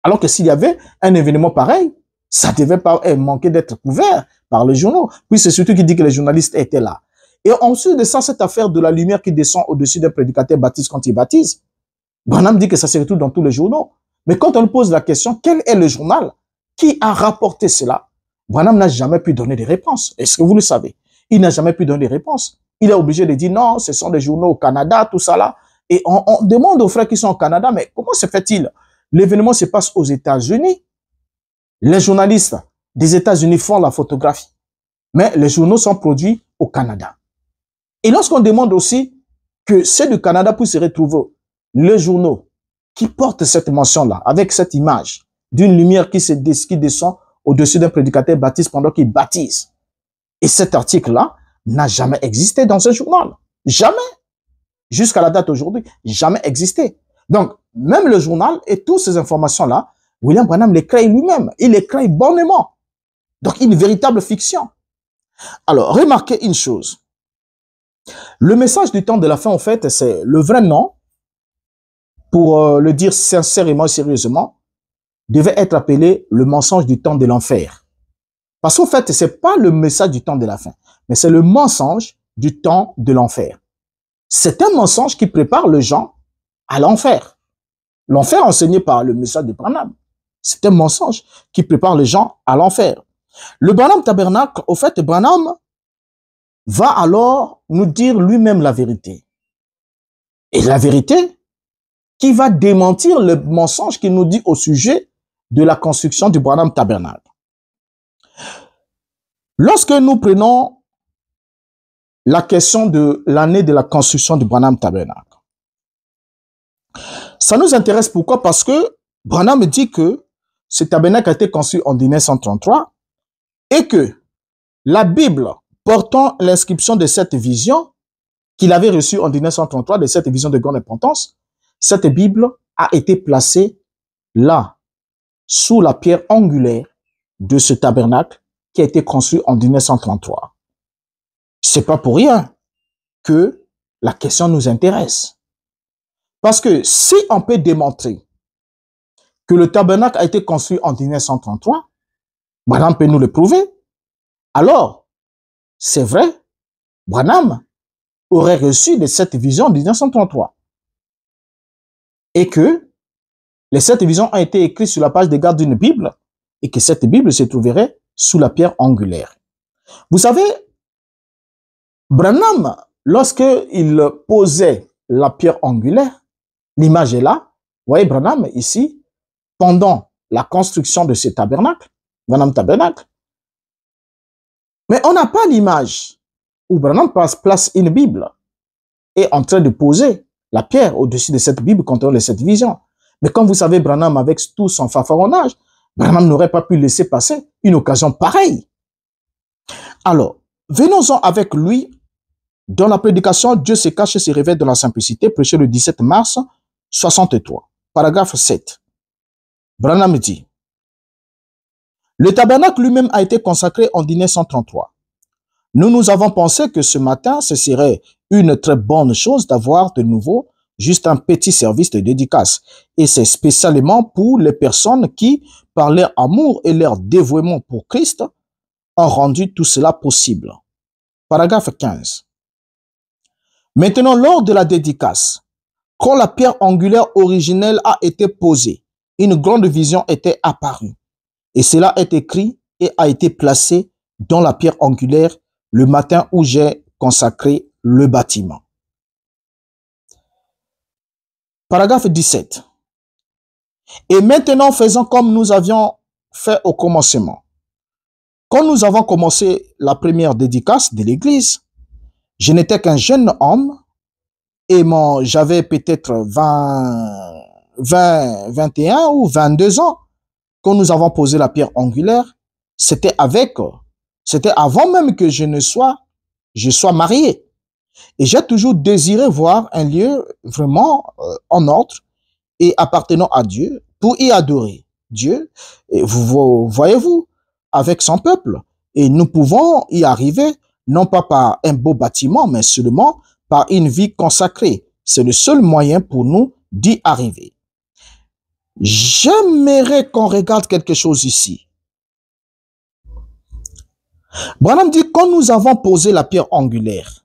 Alors que s'il y avait un événement pareil, ça ne devait pas manquer d'être couvert par les journaux. Puis c'est surtout qui dit que les journalistes étaient là. Et ensuite de ça, cette affaire de la lumière qui descend au-dessus d'un prédicateur baptiste quand il baptise, Branham dit que ça se retrouve dans tous les journaux. Mais quand on lui pose la question, quel est le journal qui a rapporté cela? Branham n'a jamais pu donner des réponses. Est-ce que vous le savez? Il n'a jamais pu donner des réponses. Il est obligé de dire non, ce sont des journaux au Canada, tout ça là. Et on demande aux frères qui sont au Canada, mais comment se fait-il? L'événement se passe aux États-Unis. Les journalistes des États-Unis font la photographie. Mais les journaux sont produits au Canada. Et lorsqu'on demande aussi que c'est du Canada pour se retrouver les journaux qui portent cette mention-là, avec cette image d'une lumière qui descend au-dessus d'un prédicateur baptiste pendant qu'il baptise. Et cet article-là n'a jamais existé dans un journal. Jamais. Jusqu'à la date aujourd'hui, jamais existé. Donc, même le journal et toutes ces informations-là, William Branham les crée lui-même. Il les crée bonnement. Donc, une véritable fiction. Alors, remarquez une chose. Le message du temps de la fin, en fait, c'est le vrai nom, pour le dire sincèrement et sérieusement, devait être appelé le mensonge du temps de l'enfer. Parce qu'en fait, c'est pas le message du temps de la fin, mais c'est le mensonge du temps de l'enfer. C'est un mensonge qui prépare les gens à l'enfer. L'enfer enseigné par le message de Branham. C'est un mensonge qui prépare les gens à l'enfer. Le Branham Tabernacle, au fait, Branham va alors nous dire lui-même la vérité. Et la vérité qui va démentir le mensonge qu'il nous dit au sujet de la construction du Branham Tabernacle. Lorsque nous prenons la question de l'année de la construction du Branham Tabernacle, ça nous intéresse pourquoi? Parce que Branham dit que ce tabernacle a été construit en 1933 et que la Bible portant l'inscription de cette vision qu'il avait reçue en 1933, de cette vision de grande importance, cette Bible a été placée là, sous la pierre angulaire de ce tabernacle qui a été construit en 1933. C'est pas pour rien que la question nous intéresse. Parce que si on peut démontrer que le tabernacle a été construit en 1933, Branham peut nous le prouver. Alors, c'est vrai, Branham aurait reçu de cette vision en 1933. Et que les 7 visions ont été écrites sur la page de garde d'une Bible et que cette Bible se trouverait sous la pierre angulaire. Vous savez, Branham, lorsqu'il posait la pierre angulaire, l'image est là. Vous voyez Branham ici, pendant la construction de ce tabernacle, Branham Tabernacle. Mais on n'a pas l'image où Branham place une Bible et en train de poser la pierre au-dessus de cette Bible contenant les 7 visions. Mais comme vous savez, Branham, avec tout son fanfaronnage, Branham n'aurait pas pu laisser passer une occasion pareille. Alors, venons-en avec lui dans la prédication « Dieu se cache et se révèle dans la simplicité » prêché le 17 mars 63, paragraphe 7. Branham dit « Le tabernacle lui-même a été consacré en 1933. Nous avons pensé que ce matin, ce serait une très bonne chose d'avoir de nouveau juste un petit service de dédicace. Et c'est spécialement pour les personnes qui, par leur amour et leur dévouement pour Christ, ont rendu tout cela possible. » Paragraphe 15. Maintenant, lors de la dédicace, quand la pierre angulaire originelle a été posée, une grande vision était apparue. Et cela est écrit et a été placé dans la pierre angulaire le matin où j'ai consacré le bâtiment. Paragraphe 17. Et maintenant, faisons comme nous avions fait au commencement. Quand nous avons commencé la première dédicace de l'église, je n'étais qu'un jeune homme et j'avais peut-être 21 ou 22 ans quand nous avons posé la pierre angulaire. C'était avant même que je sois marié. Et j'ai toujours désiré voir un lieu vraiment en ordre et appartenant à Dieu pour y adorer Dieu. Et voyez-vous, avec son peuple. Et nous pouvons y arriver, non pas par un beau bâtiment, mais seulement par une vie consacrée. C'est le seul moyen pour nous d'y arriver. J'aimerais qu'on regarde quelque chose ici. Branham dit, quand nous avons posé la pierre angulaire,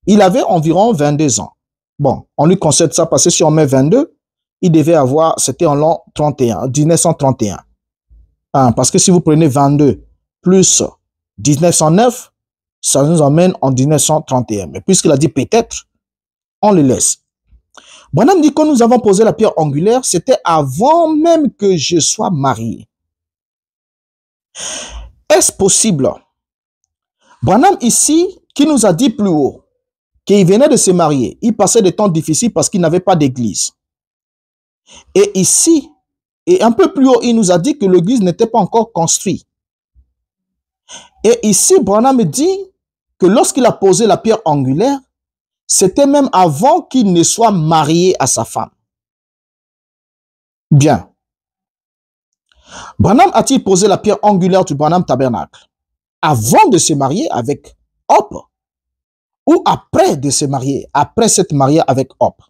il avait environ 22 ans. Bon, on lui concède ça parce que si on met 22, il devait avoir, c'était en l'an 31, 1931. Parce que si vous prenez 22 plus 1909, ça nous emmène en 1931. Mais puisqu'il a dit peut-être, on le laisse. Branham dit, quand nous avons posé la pierre angulaire, c'était avant même que je sois marié. Est-ce possible? Branham ici, qui nous a dit plus haut, qu'il venait de se marier, il passait des temps difficiles parce qu'il n'avait pas d'église. Et ici, et un peu plus haut, il nous a dit que l'église n'était pas encore construite. Et ici, Branham dit que lorsqu'il a posé la pierre angulaire, c'était même avant qu'il ne soit marié à sa femme. Bien. Branham a-t-il posé la pierre angulaire du Branham Tabernacle avant de se marier avec Hop ou après de se marier, après s'être marié avec Hop?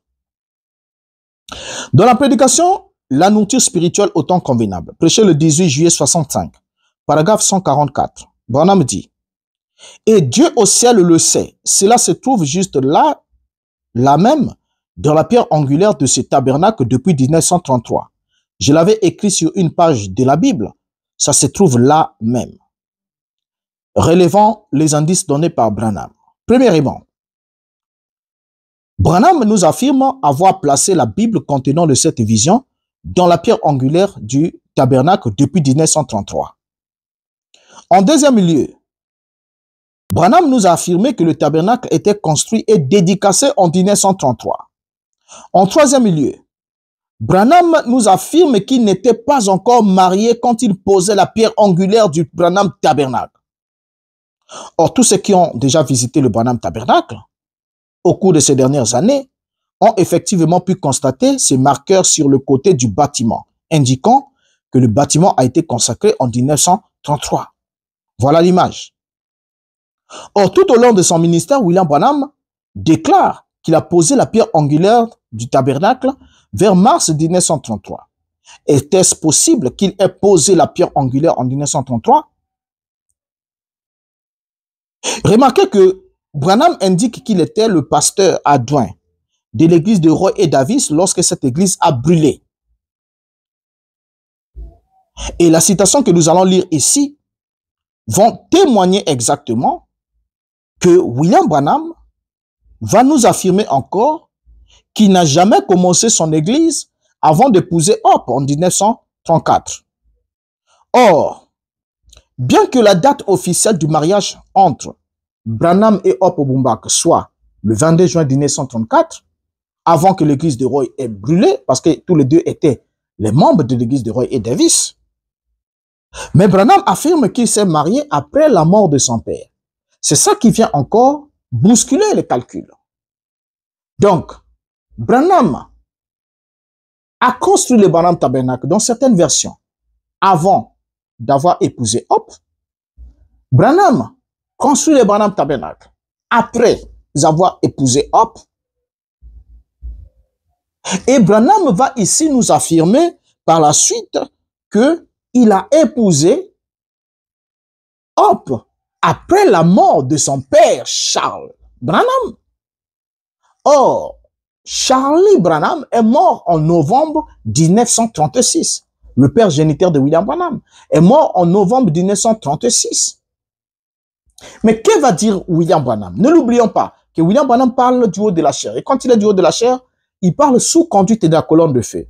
Dans la prédication, la nourriture spirituelle au temps convenable, prêché le 18 juillet 65, paragraphe 144, Branham dit, et Dieu au ciel le sait, cela se trouve juste là même, dans la pierre angulaire de ce tabernacle depuis 1933. Je l'avais écrit sur une page de la Bible, ça se trouve là même. Relevant les indices donnés par Branham. Premièrement, Branham nous affirme avoir placé la Bible contenant de cette vision dans la pierre angulaire du tabernacle depuis 1933. En deuxième lieu, Branham nous a affirmé que le tabernacle était construit et dédicacé en 1933. En troisième lieu, Branham nous affirme qu'il n'était pas encore marié quand il posait la pierre angulaire du Branham tabernacle. Or, tous ceux qui ont déjà visité le Branham tabernacle au cours de ces dernières années ont effectivement pu constater ces marqueurs sur le côté du bâtiment, indiquant que le bâtiment a été consacré en 1933. Voilà l'image. Or, tout au long de son ministère, William Branham déclare qu'il a posé la pierre angulaire du tabernacle vers mars 1933. Était-ce possible qu'il ait posé la pierre angulaire en 1933? Remarquez que Branham indique qu'il était le pasteur adjoint de l'église de Roy et Davis lorsque cette église a brûlé. Et la citation que nous allons lire ici vont témoigner exactement que William Branham va nous affirmer encore qu'il n'a jamais commencé son église avant d'épouser Hop en 1934. Or, bien que la date officielle du mariage entre Branham et Hop Obumbak soit le 22 juin 1934, avant que l'église de Roy ait brûlé, parce que tous les deux étaient les membres de l'église de Roy et Davis, mais Branham affirme qu'il s'est marié après la mort de son père. C'est ça qui vient encore bousculer les calculs. Donc, Branham a construit le Branham Tabernacle dans certaines versions avant d'avoir épousé Hop. Branham construit le Branham Tabernacle après avoir épousé Hop. Et Branham va ici nous affirmer par la suite qu'il a épousé Hop après la mort de son père Charles Branham. Or, Charlie Branham est mort en novembre 1936. Le père géniteur de William Branham est mort en novembre 1936. Mais que va dire William Branham? Ne l'oublions pas que William Branham parle du haut de la chair. Et quand il est du haut de la chair, il parle sous conduite de la colonne de feu.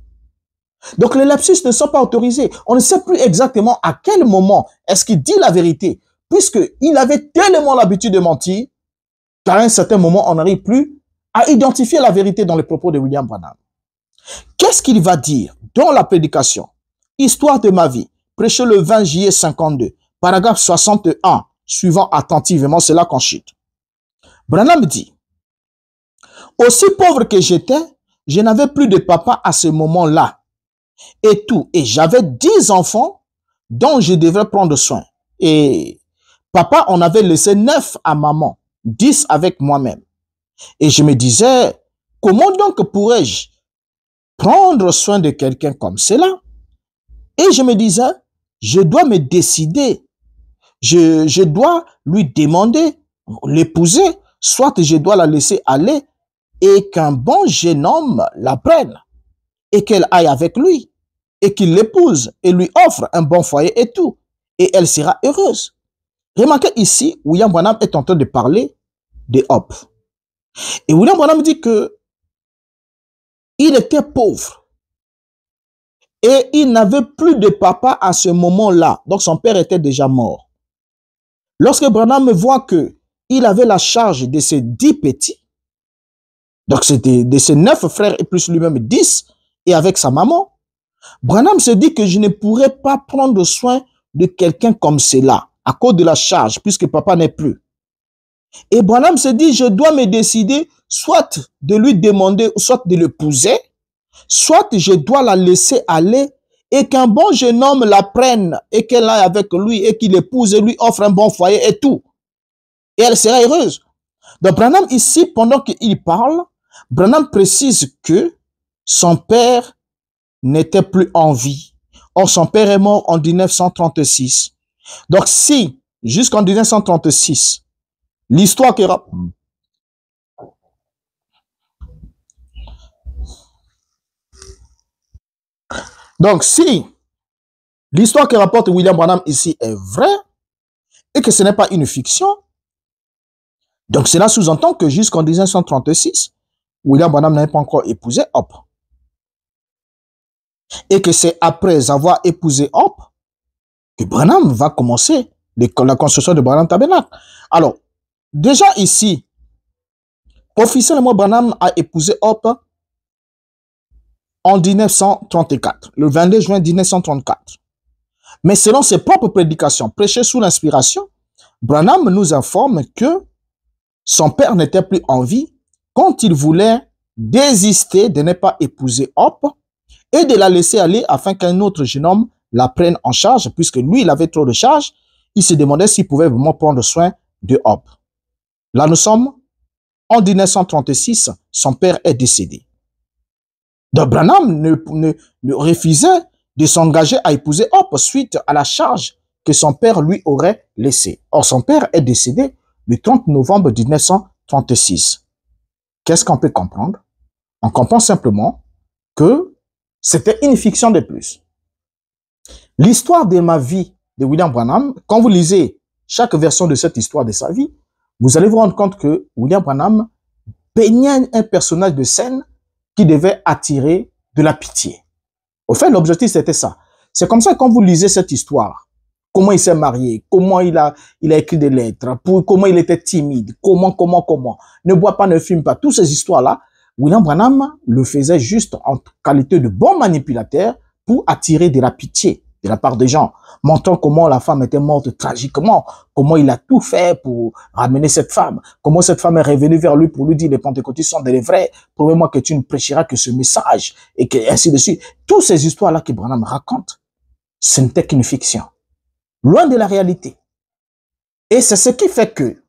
Donc les lapsus ne sont pas autorisés. On ne sait plus exactement à quel moment est-ce qu'il dit la vérité, puisqu'il avait tellement l'habitude de mentir qu'à un certain moment, on n'arrive plus à identifier la vérité dans les propos de William Branham. Qu'est-ce qu'il va dire dans la prédication? Histoire de ma vie, prêché le 20 juillet 52, paragraphe 61, suivant attentivement, c'est là qu'on chute. Branham dit, aussi pauvre que j'étais, je n'avais plus de papa à ce moment-là. Et j'avais 10 enfants dont je devais prendre soin. Et papa en avait laissé 9 à maman, 10 avec moi-même. Et je me disais, comment donc pourrais-je prendre soin de quelqu'un comme cela. Et je me disais, je dois me décider. Je dois lui demander, l'épouser, soit je dois la laisser aller et qu'un bon jeune homme la prenne et qu'elle aille avec lui et qu'il l'épouse et lui offre un bon foyer et tout. Et elle sera heureuse. Remarquez ici, William Branham est en train de parler de Hope. Et William Branham dit que il était pauvre et il n'avait plus de papa à ce moment-là. Donc son père était déjà mort. Lorsque Branham voit que il avait la charge de ses 10 petits, donc c'était de ses 9 frères et plus lui-même 10, et avec sa maman, Branham se dit que je ne pourrais pas prendre soin de quelqu'un comme cela à cause de la charge, puisque papa n'est plus. Et Branham se dit, je dois me décider soit de lui demander, soit de l'épouser, soit je dois la laisser aller et qu'un bon jeune homme la prenne et qu'elle aille avec lui et qu'il épouse et lui offre un bon foyer et tout. Et elle sera heureuse. Donc Branham ici, pendant qu'il parle, Branham précise que son père n'était plus en vie. Or, son père est mort en 1936. Donc si, jusqu'en 1936, l'histoire qui Donc, si l'histoire que rapporte William Branham ici est vraie et que ce n'est pas une fiction, donc cela sous-entend que jusqu'en 1936, William Branham n'avait pas encore épousé Hope. Et que c'est après avoir épousé Hope que Branham va commencer la construction de Branham Tabernacle. Alors, déjà ici, officiellement, Branham a épousé Hope en 1934, le 22 juin 1934. Mais selon ses propres prédications, prêchées sous l'inspiration, Branham nous informe que son père n'était plus en vie quand il voulait désister de ne pas épouser Hope et de la laisser aller afin qu'un autre jeune homme la prenne en charge, puisque lui, il avait trop de charges. Il se demandait s'il pouvait vraiment prendre soin de Hope. Là, nous sommes en 1936, son père est décédé. Donc, Branham ne refusait de s'engager à épouser Hope suite à la charge que son père lui aurait laissée. Or, son père est décédé le 30 novembre 1936. Qu'est-ce qu'on peut comprendre? On comprend simplement que c'était une fiction de plus. L'histoire de ma vie de William Branham, quand vous lisez chaque version de cette histoire de sa vie, vous allez vous rendre compte que William Branham peignait un personnage de scène qui devait attirer de la pitié. Au fait, l'objectif, c'était ça. C'est comme ça que quand vous lisez cette histoire, comment il s'est marié, comment il a écrit des lettres, comment il était timide, comment. Ne boit pas, ne fume pas. Toutes ces histoires-là, William Branham le faisait juste en qualité de bon manipulateur pour attirer de la pitié de la part des gens, montrant comment la femme était morte tragiquement, comment il a tout fait pour ramener cette femme, comment cette femme est revenue vers lui pour lui dire les pentecôtistes sont des vrais, promets-moi que tu ne prêcheras que ce message, et que ainsi de suite. Toutes ces histoires-là que Branham raconte, ce n'était qu'une fiction, loin de la réalité. Et c'est ce qui fait que,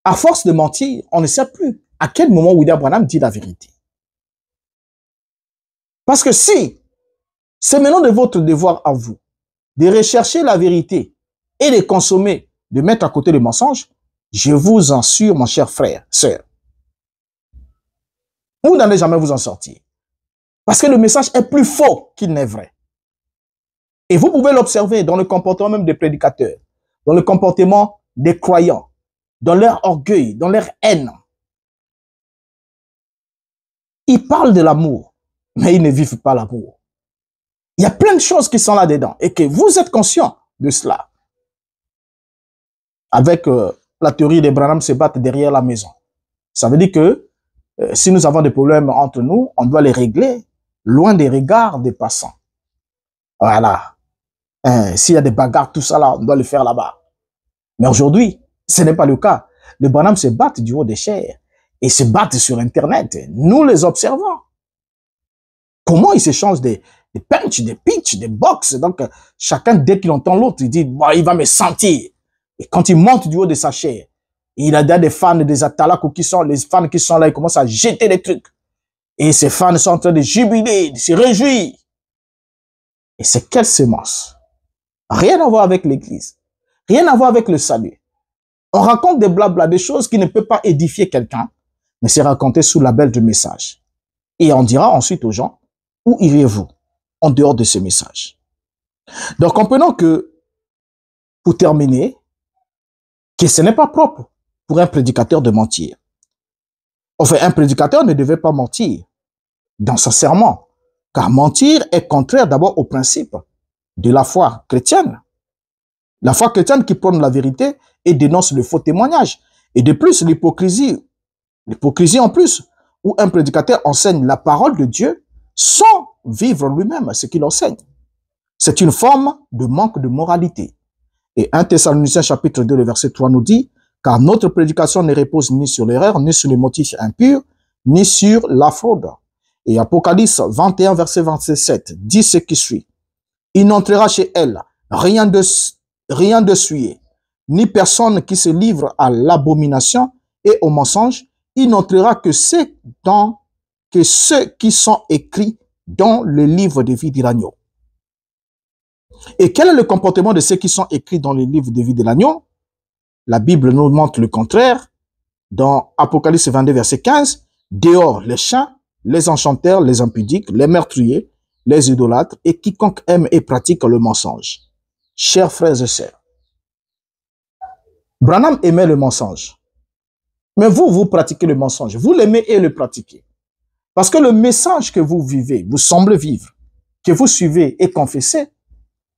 à force de mentir, on ne sait plus à quel moment William Branham dit la vérité. Parce que si c'est maintenant de votre devoir à vous de rechercher la vérité et de consommer, de mettre à côté les mensonges, je vous en assure, mon cher frère, sœur, vous n'allez jamais vous en sortir. Parce que le message est plus faux qu'il n'est vrai. Et vous pouvez l'observer dans le comportement même des prédicateurs, dans le comportement des croyants, dans leur orgueil, dans leur haine. Ils parlent de l'amour, mais ils ne vivent pas l'amour. Il y a plein de choses qui sont là-dedans et que vous êtes conscient de cela. Avec la théorie des Branham se battent derrière la maison. Ça veut dire que si nous avons des problèmes entre nous, on doit les régler loin des regards des passants. Voilà. S'il y a des bagarres, tout ça là, on doit le faire là-bas. Mais aujourd'hui, ce n'est pas le cas. Les Branham se battent du haut des chairs et se battent sur Internet. Nous les observons. Comment ils s'échangent des punch, des pitch, des box. Donc, chacun, dès qu'il entend l'autre, il dit, bah, il va me sentir. Et quand il monte du haut de sa chair, il a des fans, des atalakou qui sont, les fans qui sont là, ils commencent à jeter des trucs. Et ses fans sont en train de jubiler, de se réjouir. Et c'est quelle sémence? Rien à voir avec l'église. Rien à voir avec le salut. On raconte des blabla, des choses qui ne peuvent pas édifier quelqu'un, mais c'est raconté sous la belle du message. Et on dira ensuite aux gens, où iriez-vous en dehors de ce message? Donc, comprenons que, pour terminer, que ce n'est pas propre pour un prédicateur de mentir. Enfin, un prédicateur ne devait pas mentir dans son serment, car mentir est contraire d'abord au principe de la foi chrétienne. La foi chrétienne qui prône la vérité et dénonce le faux témoignage. Et de plus, l'hypocrisie en plus, où un prédicateur enseigne la parole de Dieu sans vivre lui-même ce qu'il enseigne. C'est une forme de manque de moralité. Et 1 Thessaloniciens chapitre 2, le verset 3 nous dit, car notre prédication ne repose ni sur l'erreur, ni sur les motifs impurs, ni sur la fraude. Et Apocalypse 21, verset 27 dit ce qui suit. Il n'entrera chez elle rien de souillé, ni personne qui se livre à l'abomination et au mensonge. Il n'entrera que ceux qui sont écrits dans le livre de vie de l'agneau. Et quel est le comportement de ceux qui sont écrits dans le livre de vie de l'agneau? La Bible nous montre le contraire. Dans Apocalypse 22, verset 15, dehors les chiens, les enchanteurs, les impudiques, les meurtriers, les idolâtres et quiconque aime et pratique le mensonge. Chers frères et sœurs, Branham aimait le mensonge. Mais vous pratiquez le mensonge. Vous l'aimez et le pratiquez. Parce que le message que vous vivez, vous semblez vivre, que vous suivez et confessez,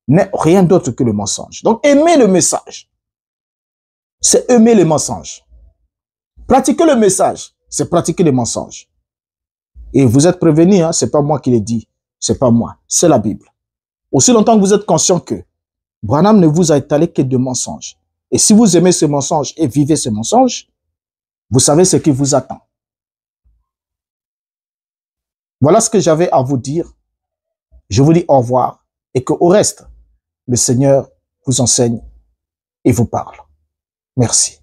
n'est rien d'autre que le mensonge. Donc, aimer le message, c'est aimer le mensonge. Pratiquer le message, c'est pratiquer le mensonge. Et vous êtes prévenus, hein, c'est pas moi qui l'ai dit, c'est pas moi, c'est la Bible. Aussi longtemps que vous êtes conscient que Branham ne vous a étalé que de mensonges. Et si vous aimez ce mensonge et vivez ce mensonge, vous savez ce qui vous attend. Voilà ce que j'avais à vous dire. Je vous dis au revoir et qu'au reste, le Seigneur vous enseigne et vous parle. Merci.